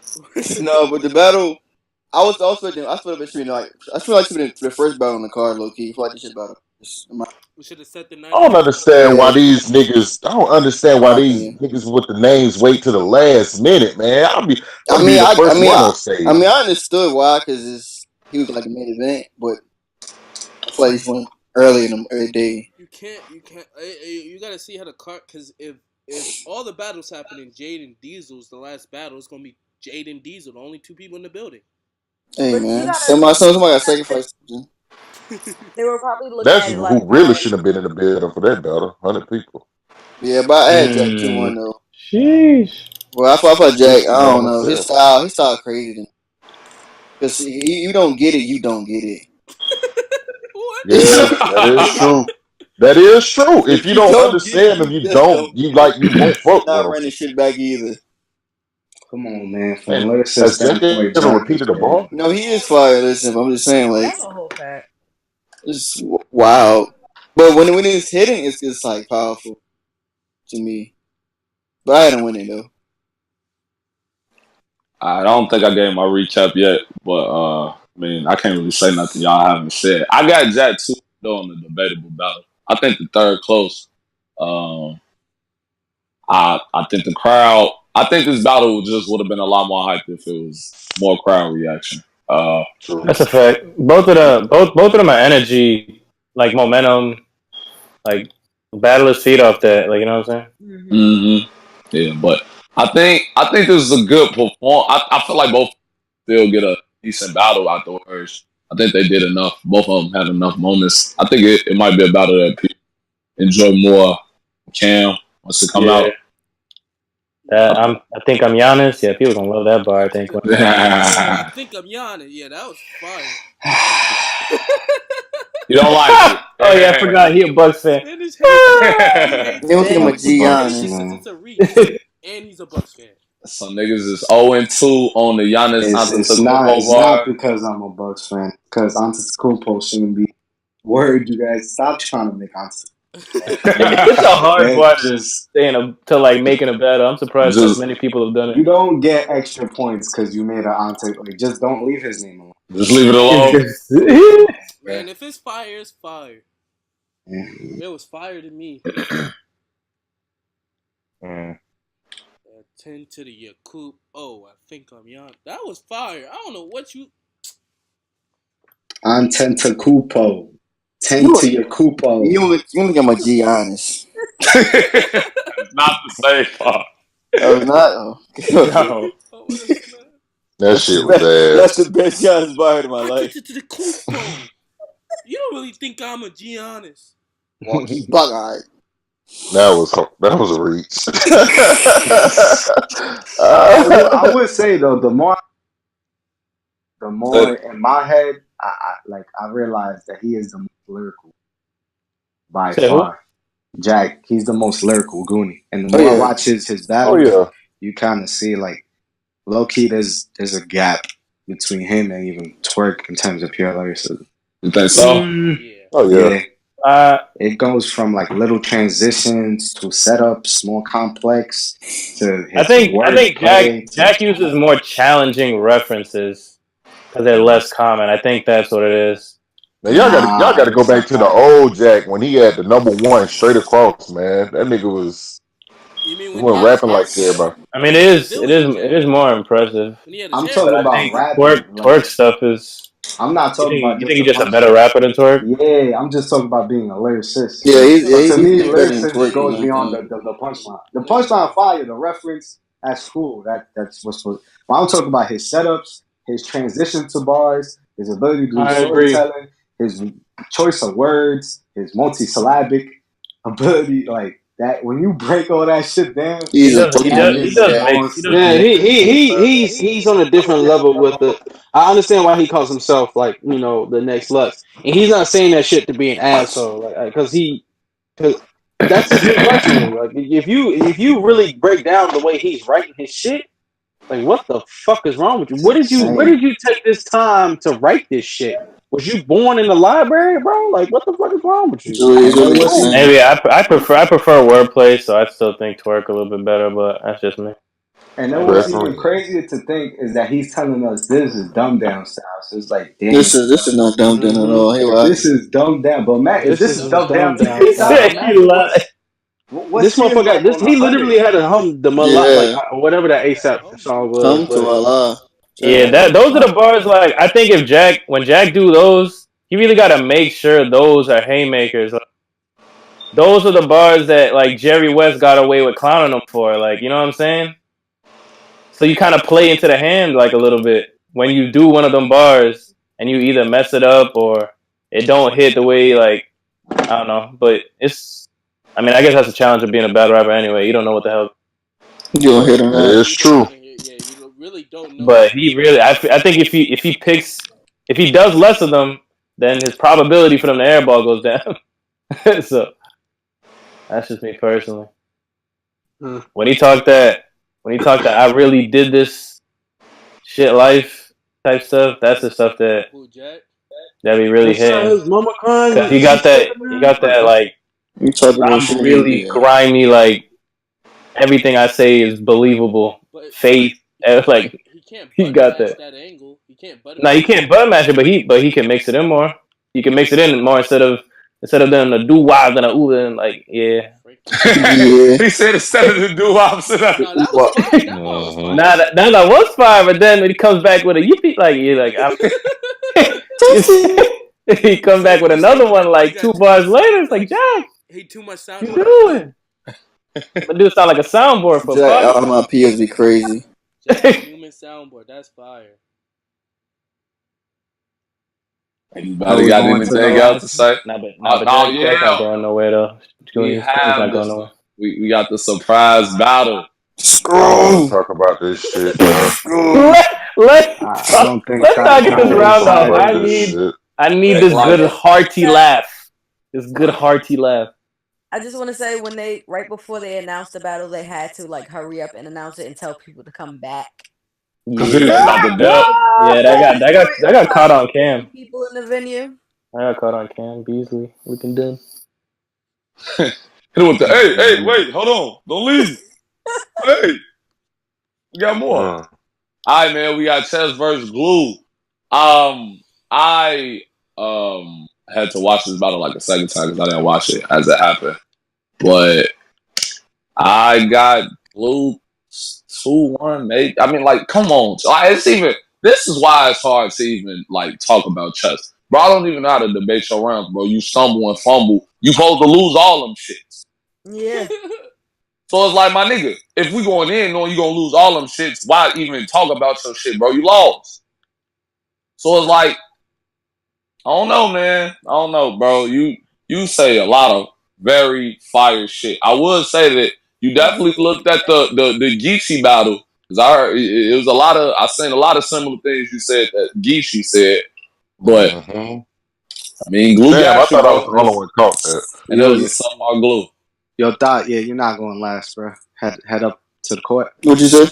but the battle, I was also, I feel like it should be like, I feel like it should be the first battle on the card, low key. I feel like this shit battle. We should have set the I don't 99. understand why Yeah, these niggas. I don't understand in why my these opinion. niggas with the names wait to the last minute, man. I I want to be mean, the I, I first mean, one I, on I stage. mean, I understood why, because he was like the main event, but I feel like he's went early in the day. You can't. You gotta see how the card. Because if all the battles happen in Jade and Diesel's the last battle, it's gonna be Jade and Diesel, the only two people in the building. Hey, But you man, gotta. somebody got sacrificed. They were probably looking That's at it like, who all really right, should have been in the building for that battle. 100 people. Yeah, but I had Jack 2-1 though. Sheesh. Well, I thought Jack. Speaks for I my don't own know self. his style crazy. Because you don't get it, you don't get it. What? Yeah, that is true. That is true. If If you you don't don't get it, understand them, you you just don't. don't You get it. like you won't You're fuck with not them. running shit back either. Come on, man. From a Man, lyricist has Jack standpoint, ever Jack is repeated a crazy. bar? No, he is fire. Listen, I'm just saying, like, that's a whole fact. it's wild. But when it's hitting, it's like powerful to me. But I had him winning though. I don't think I gave my recap yet, but I mean, I can't really say nothing y'all haven't said. I got Jack 2 though in the debatable battle. I think the third close. Um, I think the crowd. I think this battle just would have been a lot more hype if it was more crowd reaction. True. That's a fact. Both of them are energy, like momentum, like battlers feed off that. Like you know what I'm saying? Mm-hmm. Yeah, but I think this is a good perform. I feel like both still get a decent battle afterwards. I think they did enough. Both of them had enough moments. I think it might be a battle that people enjoy more. Cam once it come Yeah. out. I think I'm Giannis. Yeah, people gonna love that bar. I think. I think I'm yawning. Yeah, that was fire. You don't like it? Oh yeah, I forgot he a Bucks fan. And his hate. He hates They don't think I'm a Bucks. G And Bucks, he thinks honest. man. it's a reach. And he's a Bucks fan. Some niggas is 0-2 on the Giannis It's Antetokounmpo not bar. because I'm a Bucks fan. Because Antetokounmpo shouldn't be worried. You guys stop trying to make Antetokounmpo. It's a hard bar That to just to like making a battle. I'm surprised that Just many people have done you don't get extra points because you made an Ante. Like, just don't leave his name alone. just leave it alone. it. Man, if it's fire, it's fire. Yeah. It was fire to me. 10 to the Yacoop. Oh, I think I'm young. That was fire. I don't know what you. Antetokounmpo. 10 to your Kupo. You only got my G honest. It's not the same part. I was not. No. Oh, that's not. That shit was That's ass. the best Giannis bar in my I life. took it to the Kupo. You don't really think I'm a Giannis. Well, he's bug eyed. That was a reach. I would say though, the more in my head, I realize that he is the most lyrical by Say who? far. Jack, he's the most lyrical Goonie, and the Oh more I yeah. watch his Oh battles, yeah. you kind of see like low key. There's a gap between him and even Twerk in terms of pure lyricism. You think so? Yeah. Oh yeah. It goes from like little transitions to setups, more complex to his I think wordplay. Jack uses more challenging references because they're less common. I think that's what it is. Now y'all gotta go back to the old Jack when he had the number one straight across, man. That nigga was You mean he when he wasn't had his rapping hair like still? everybody. I mean, it is more impressive. When he had his I'm hair talking But I still? about think rapping. Twerk stuff is. I'm not talking about You just think the he's just a punch. better rapper than Twerk? Yeah, I'm just talking about being a lyricist. Yeah, So to me, he's better than lyricist Twerk in goes my beyond opinion. the punchline. The punchline fire, the reference, that's cool. That's what's. When I'm talking about his setups, his transition to bars, His ability to do I agree. storytelling, his choice of words, his multisyllabic ability, like that. When you break all that shit down, He He's a does. He fucking does. genius. He does Yeah. make. He does Yeah, make. he's on a different level with the. I understand why he calls himself like the next Lux, and he's not saying that shit to be an asshole, like because that's just me personally. Like if you really break down the way he's writing his shit, like what the fuck is wrong with you? Where insane. did you take this time to write this shit? Was you born in the library, bro? Like what the fuck is wrong with you? Really, And he's then really what's insane. Maybe I prefer wordplay, so I still think twerk a little bit better, but that's just me. even Definitely. crazier to think is that he's telling us this is dumbed down style. So it's like, damn. This is not dumb down at all. He If lied. this is dumbed down, but Matt, if This this is is just dumbed down dumb to down your He style. said style, he lied. what's This his motherfucker, like on he 100? literally had to hum the like Yeah. whatever that ASAP song was, Come to but Allah. Yeah, Jack. those are the bars. Like I think when Jack do those, he really got to make sure those are haymakers. Like, those are the bars that like Jerry West got away with clowning him for. Like you know what I'm saying? So you kind of play into the hand like a little bit when you do one of them bars and you either mess it up or it don't hit the way like I don't know. But it's, I mean, I guess that's a challenge of being a battle rapper anyway. You don't know what the hell. You gonna hit or not? It's true. Yeah, you really don't know. But he really, I think if he does less of them, then his probability for them to airball goes down. So that's just me personally. Hmm. When he talked that I really did this shit life type stuff, that's the stuff that Who, Jack? be really his son, hitting. his mama crying, Cause and she's sleeping he now. got that like You type of I'm shit in really yeah. grimy, like everything I say is believable. But Faith, like he can't he button got match that. that angle. He can't button No, match. he can't button match it, but he can mix it in more. He can mix it in more instead of doing the do wop and a ooh and like yeah. Yeah. He said instead of the do opposite. No, that was fire. That part was Mhm. fire. That was fine, but then when he comes back with a yippee, like you like he come back with another one like 2 bars later. It's like Jack, He too much what sound. you doing? But dude sound like a soundboard for Jack fuck. out of my PS be crazy. Jack, the human soundboard. That's fire. Anybody got anything else to say? Nah, but Oh Jack's not yeah, going nowhere though. we He's not have going this. nowhere. We got the surprise battle. I don't want Screw. to talk about this shit, bro. Screw. I don't think Let's not get I this don't want to round talk off. about this shit. I need this Like- good hearty laugh. This good hearty laugh. I just want to say when right before they announced the battle, they had to like hurry up and announce it and tell people to come back. Cause it's about the belt. Yeah, that got caught on cam. People in the venue. I got caught on cam. Beasley looking done. Hit him with the hey, wait, hold on, don't leave. Hey, we got more. All right, man, we got Chess versus Glue. I had to watch this battle like a second time because I didn't watch it as it happened, but I got Glue 2-1. Maybe I mean, like, come on, it's even. This is why it's hard to even like talk about chess, bro. I don't even know how to debate your rounds, bro. You stumble and fumble. You supposed to lose all them shits. Yeah. So it's like, my nigga, if we going in knowing you gonna lose all them shits, why even talk about your shit, bro? You lost. So it's like, I don't know, man. I don't know, bro. You say a lot of very fire shit. I would say that you definitely looked at the Geechee battle because I heard it was a lot of. I seen a lot of similar things you said that Geechee said, but I mean, Glue Damn, I got you, thought I was bro. the only one caught that. And it was a sophomore Glue. Yo, Dot, yeah, you're not going last, bro. Head up to the court. What'd you say?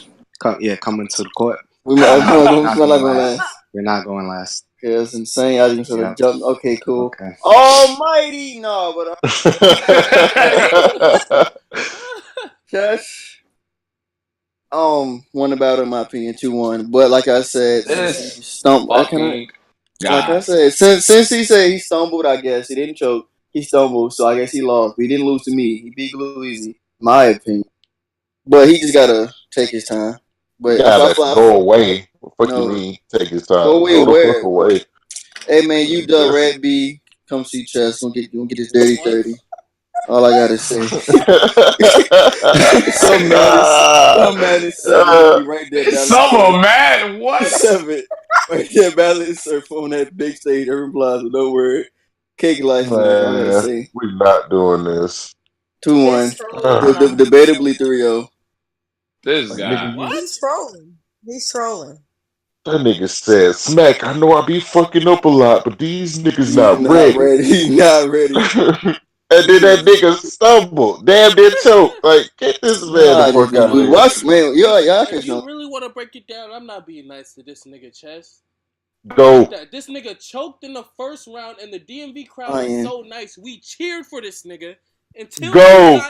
Come into the court. We're not going last. You're not going last. Okay, that's insane. I just sort of jumped. Okay, cool. Okay. Almighty, no, but Chess. One about in my opinion, 2-1. But like I said, This he stumbled. fucking guy. Like I said, since he said he stumbled, I guess he didn't choke. He stumbled, so I guess he lost. But he didn't lose to me. He beat Glue easy, my opinion. But he just gotta take his time. But go away. What the fuck you mean? Take his time. Go away. Go the Where? fuck away. Hey man, you done Red B. Come see Chess. Don't get this dirty 30. All I gotta say. Some man is seven. He'll be right there balancing Summer man, what? seven. Right there balance surf on that big stage, Urban Plaza. Don't worry. Cake life, man. All I gotta Man, say. we're not doing this. 2-1. He's trolling. Debatably 3-0. This Like, guy. nigga, What? He's trolling. He's trolling. that nigga said, Smack, I know I be fucking up a lot, but these niggas He's not not ready. ready. He's not ready. And then that nigga stumbled. Damn near choke. Like, get this man the Nah, fuck out of we here. watch, man. Y'all If can you show. really want to break it down, I'm not being nice to this nigga Chess. Go. That this nigga choked in the first round, and the DMV crowd Oh, was yeah. so nice. We cheered for this nigga until Go.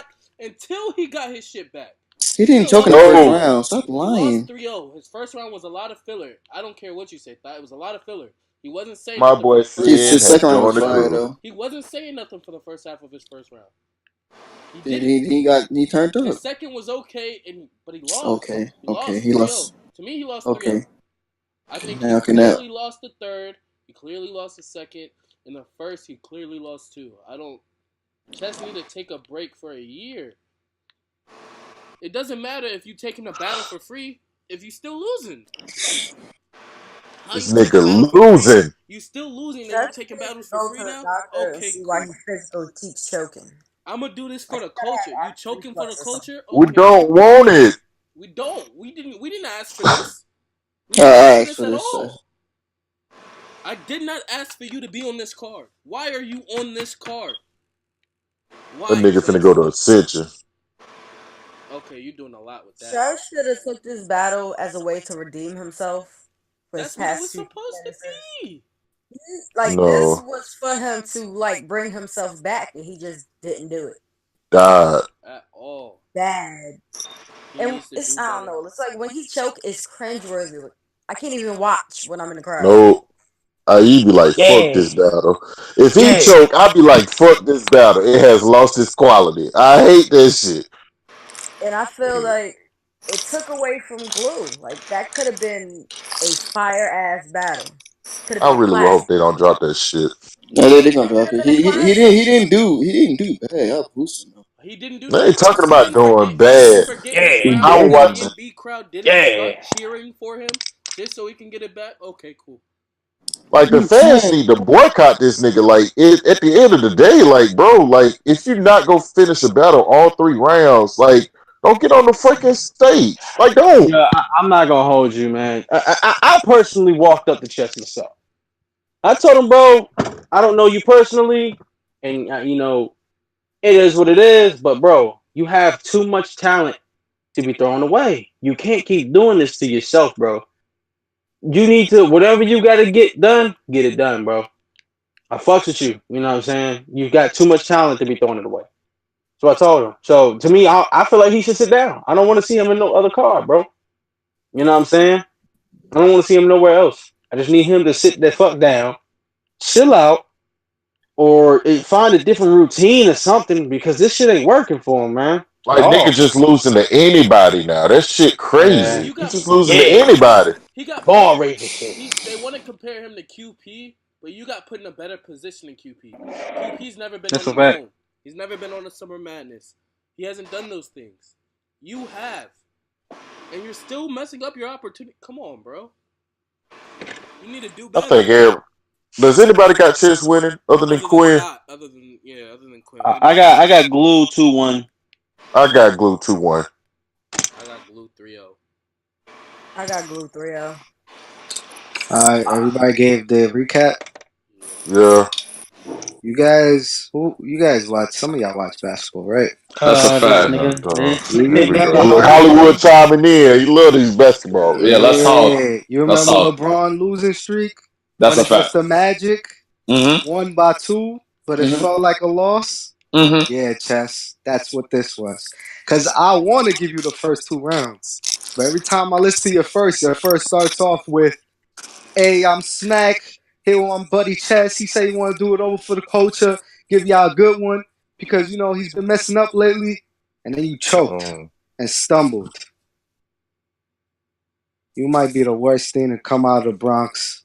he got his shit back. He didn't Nigga choke in lost the first 3-0. Go. round. Stop He lost lying. 3-0. His first round was a lot of filler. I don't care what you say. It was a lot of filler. He wasn't saying My nothing for boy the first His, Sinn half his of his has second round first was joined the round. fire crew. though. He wasn't saying nothing for the first half of his first round. He He, didn't. he turned His up. second was okay, but he lost. Okay, He okay. lost He 3-0. lost. To me, he lost 3-0. Okay. I think he Now can that? clearly lost the third. He clearly lost the second. In the first, he clearly lost two. Chess need to take a break for a year. It doesn't matter if you taking a battle for free if you still losing. How This you take a nigga battle for free? losing. You still losing and you Just taking needs to battles for go to free the now? doctor and Okay, see why cool. he physically keeps choking. I'm gonna do this for Like, the he gotta culture. You have acid choking for the reflux or something. culture? We Okay, don't cool. want it. We don't. We didn't ask for this. We I didn't ask for asked this for at this. all. I did not ask for you to be on this card. Why are you on this card? That Why, nigga finna go Chess? to Ascension. Okay, you're doing a lot with that. Chess should have took this battle as a way to redeem himself for his That's what it was past two supposed to performances. be. Like, this No. was for him to like bring himself back, and he just didn't do it. God. At all. Bad. He And needs to it's do I don't better. know. It's like when he choke, it's cringeworthy. I can't even watch when I'm in the crowd. No. He'd be like, fuck Yeah. this battle. If he Yeah. choke, I'd be like, fuck this battle. It has lost its quality. I hate that shit. And I feel like it took away from Glue. Like, that could have been a fire ass battle. Could have I been really will hope classic. they don't drop that shit. No, they're gonna It could drop have it. been a He classic. didn't do bad. Y'all boosting him. He didn't do They ain't nothing. talking about doing You didn't bad. forget his Yeah. He round I where was the didn't. watching. DMV crowd didn't Yeah. start cheering for him just so he can get it back. Okay, cool. Like the fans Man, need to boycott this nigga. Like at the end of the day, like bro, like if you not go finish a battle all 3 rounds, like don't get on the fucking stage. Like don't. Yeah, I'm not gonna hold you, man. I personally walked up to Chess myself. I told him, bro, I don't know you personally, and it is what it is. But bro, you have too much talent to be thrown away. You can't keep doing this to yourself, bro. You need to whatever you got to get it done, bro. I fucks with you. You know what I'm saying? You've got too much talent to be throwing it away. So I told him. So to me, I feel like he should sit down. I don't want to see him in no other card, bro. You know what I'm saying? I don't want to see him nowhere else. I just need him to sit the fuck down, chill out, or find a different routine or something because this shit ain't working for him, man. At Like nigga all. just losing to anybody now. That shit Yeah. crazy. You He got just losing to he Yeah. anybody. he got Ball put. raising shit. They want to compare him to QP, but you got put in a better position than QP. QP's never been on That's a the fact. dome. He's never been on a Summer Madness. He hasn't done those things. You have, and you're still messing up your opportunity. Come on, bro. You need to do I better. think does anybody got chance winning other than Quinn? Other than Quinn. I Maybe I got I Sinn. got glue 2-1. I got Glue 2-1. I got Glue 3-0. I got Glue 3-0. Alright, everybody gave the recap. Yeah. Yeah. You guys watch, some of y'all watch basketball, right? That's a This fact. Hot nigga. dog. You Here we go. remember Look, Harden? Hollywood chiming in. He love these basketball Yeah, let's games. talk. Yeah. You Let's remember talk. LeBron losing streak That's when a it was fact. the Magic? Mm-hmm. Won by 2, but it Mm-hmm. felt like a loss? Mm-hmm. Yeah, Chess. That's what this was. Because I want to give you the first 2 rounds. But every time I listen to your first starts off with, hey, I'm Smack. Here with my buddy Chess. He say he want to do it over for the culture. Give y'all a good one. Because, he's been messing up lately. And then you choked and stumbled. You might be the worst thing to come out of the Bronx.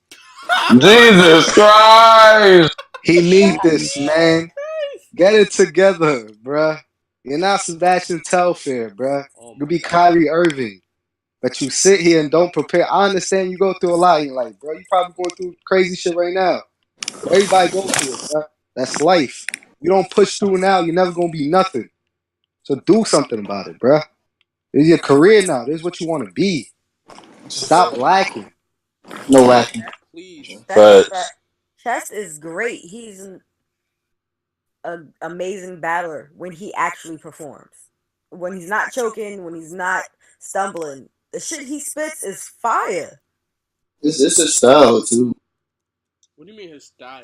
Jesus Christ. He need this, man. Get it together, bruh. You're not Sebastian Telfair, bruh. Oh You my be god. Kyrie Irving. But you sit here and don't prepare. I understand you go through a lot in life, bro. You probably going through crazy shit right now. But everybody go through it, bro. That's life. You don't push through now, you're never gonna be nothing. So do something about it, bro. This is your career now. This is what you want to be. Stop Please. lacking. No lacking. Please. That's a Facts. fact. Chess is great. He's an amazing battler when he actually performs. When he's not choking, when he's not stumbling, the shit he spits is fire. It's a style too. What do you mean his style?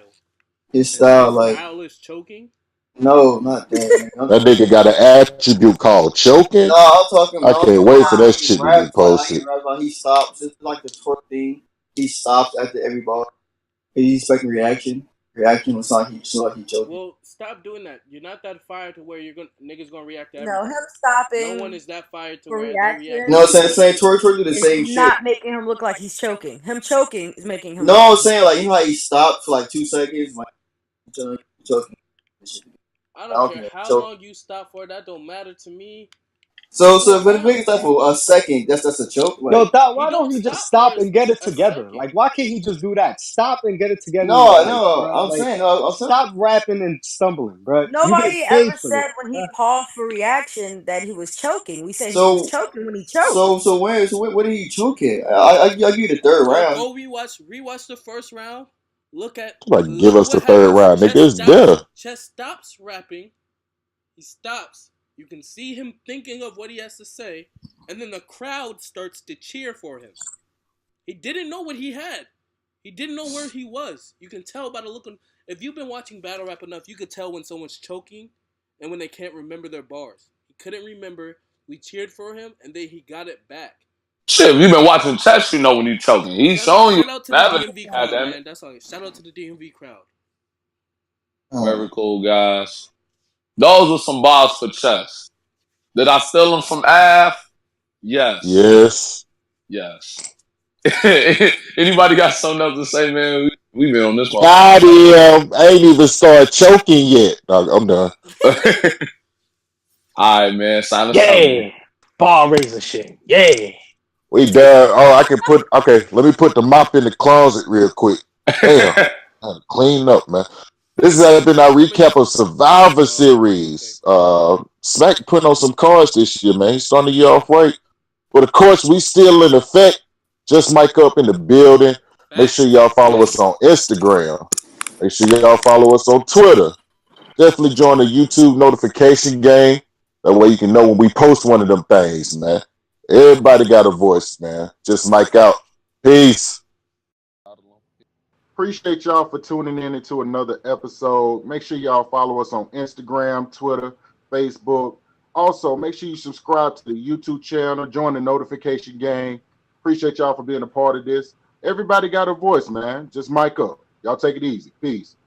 His His, style, his like style is choking? no, not that. Nigga. That nigga got an attribute called choking. No, I'm talking I about. I'm can't talking wait about for how that he shit to get raps. Like how he posted. raps. Like he stops. It's like the twerk thing. He stops after every bar. He's expecting reaction. Reaction was like he choking. Well, stop doing that. You're not that fired to where niggas gonna react to No, him everything. No one stopping is that fired to for where they react You to know reaction what I'm saying? everything. Saying twerk do the is same shit. not making him look like he's choking. Him choking is making him look No, I'm like he's saying like you know how he stopped for like 2 seconds, like choking. I I don't don't care think that's how choking. long you stop for. That don't matter to me. So Go but if nigga out. stop for a second, that's a choke. Yo, Like Doc, He why don't don't he just stop for stop and get it a together? second. Like, why can't he just do that? Stop and get it together in your no, life, no, bro. I'm Like, saying no, I'm saying stop rapping and stumbling, bro. You get Nobody paid ever for said this. when he Bruh. paused for reaction that he was choking. We said he was so choking when he choked. where did he choke at? I give you the third round. Go rewatch the first round. Like, give Look us the what third happens. round, nigga. It's there. Chess stops rapping. He stops. You can see him thinking of what he has to say, and then the crowd starts to cheer for him. He didn't know what he had. He didn't know where he was. You can tell by the look on. If you've been watching battle rap enough, you could tell when someone's choking and when they can't remember their bars. He couldn't remember. We cheered for him, and then he got it back. Shit, if you've been watching chess, you know when you choking. He's showing you Shout out to the evidence. DMV crowd, Goddamn it. man. That's all. Shout out to the DMV crowd. Very cool, guys. Those are some bars for chess. Did I steal them from Av? Yes. Yes. Yes. Anybody got something else to say, man? We been on this one. Goddamn, I ain't even started choking yet. I'm done. All right, man. Silence Yeah. Bar raiser shit. Yeah. We done. Oh, I can put. Okay, let me put the mop in the closet real quick. Damn, I had to clean up, man. This has been our recap of Survivor Series. Smack putting on some cards this year, man. He's starting the year off right. But of course, we still in effect. Just Mike up in the building. Make sure y'all follow us on Instagram. Make sure y'all follow us on Twitter. Definitely join the YouTube notification game. That way you can know when we post one of them things, man. Everybody got a voice, man. Just Mike out. Peace. Appreciate y'all for tuning in into another episode. Make sure y'all follow us on Instagram, Twitter, Facebook. Also, make sure you subscribe to the YouTube channel, join the notification gang. Appreciate y'all for being a part of this. Everybody got a voice, man. Just mic up. Y'all take it easy. Peace.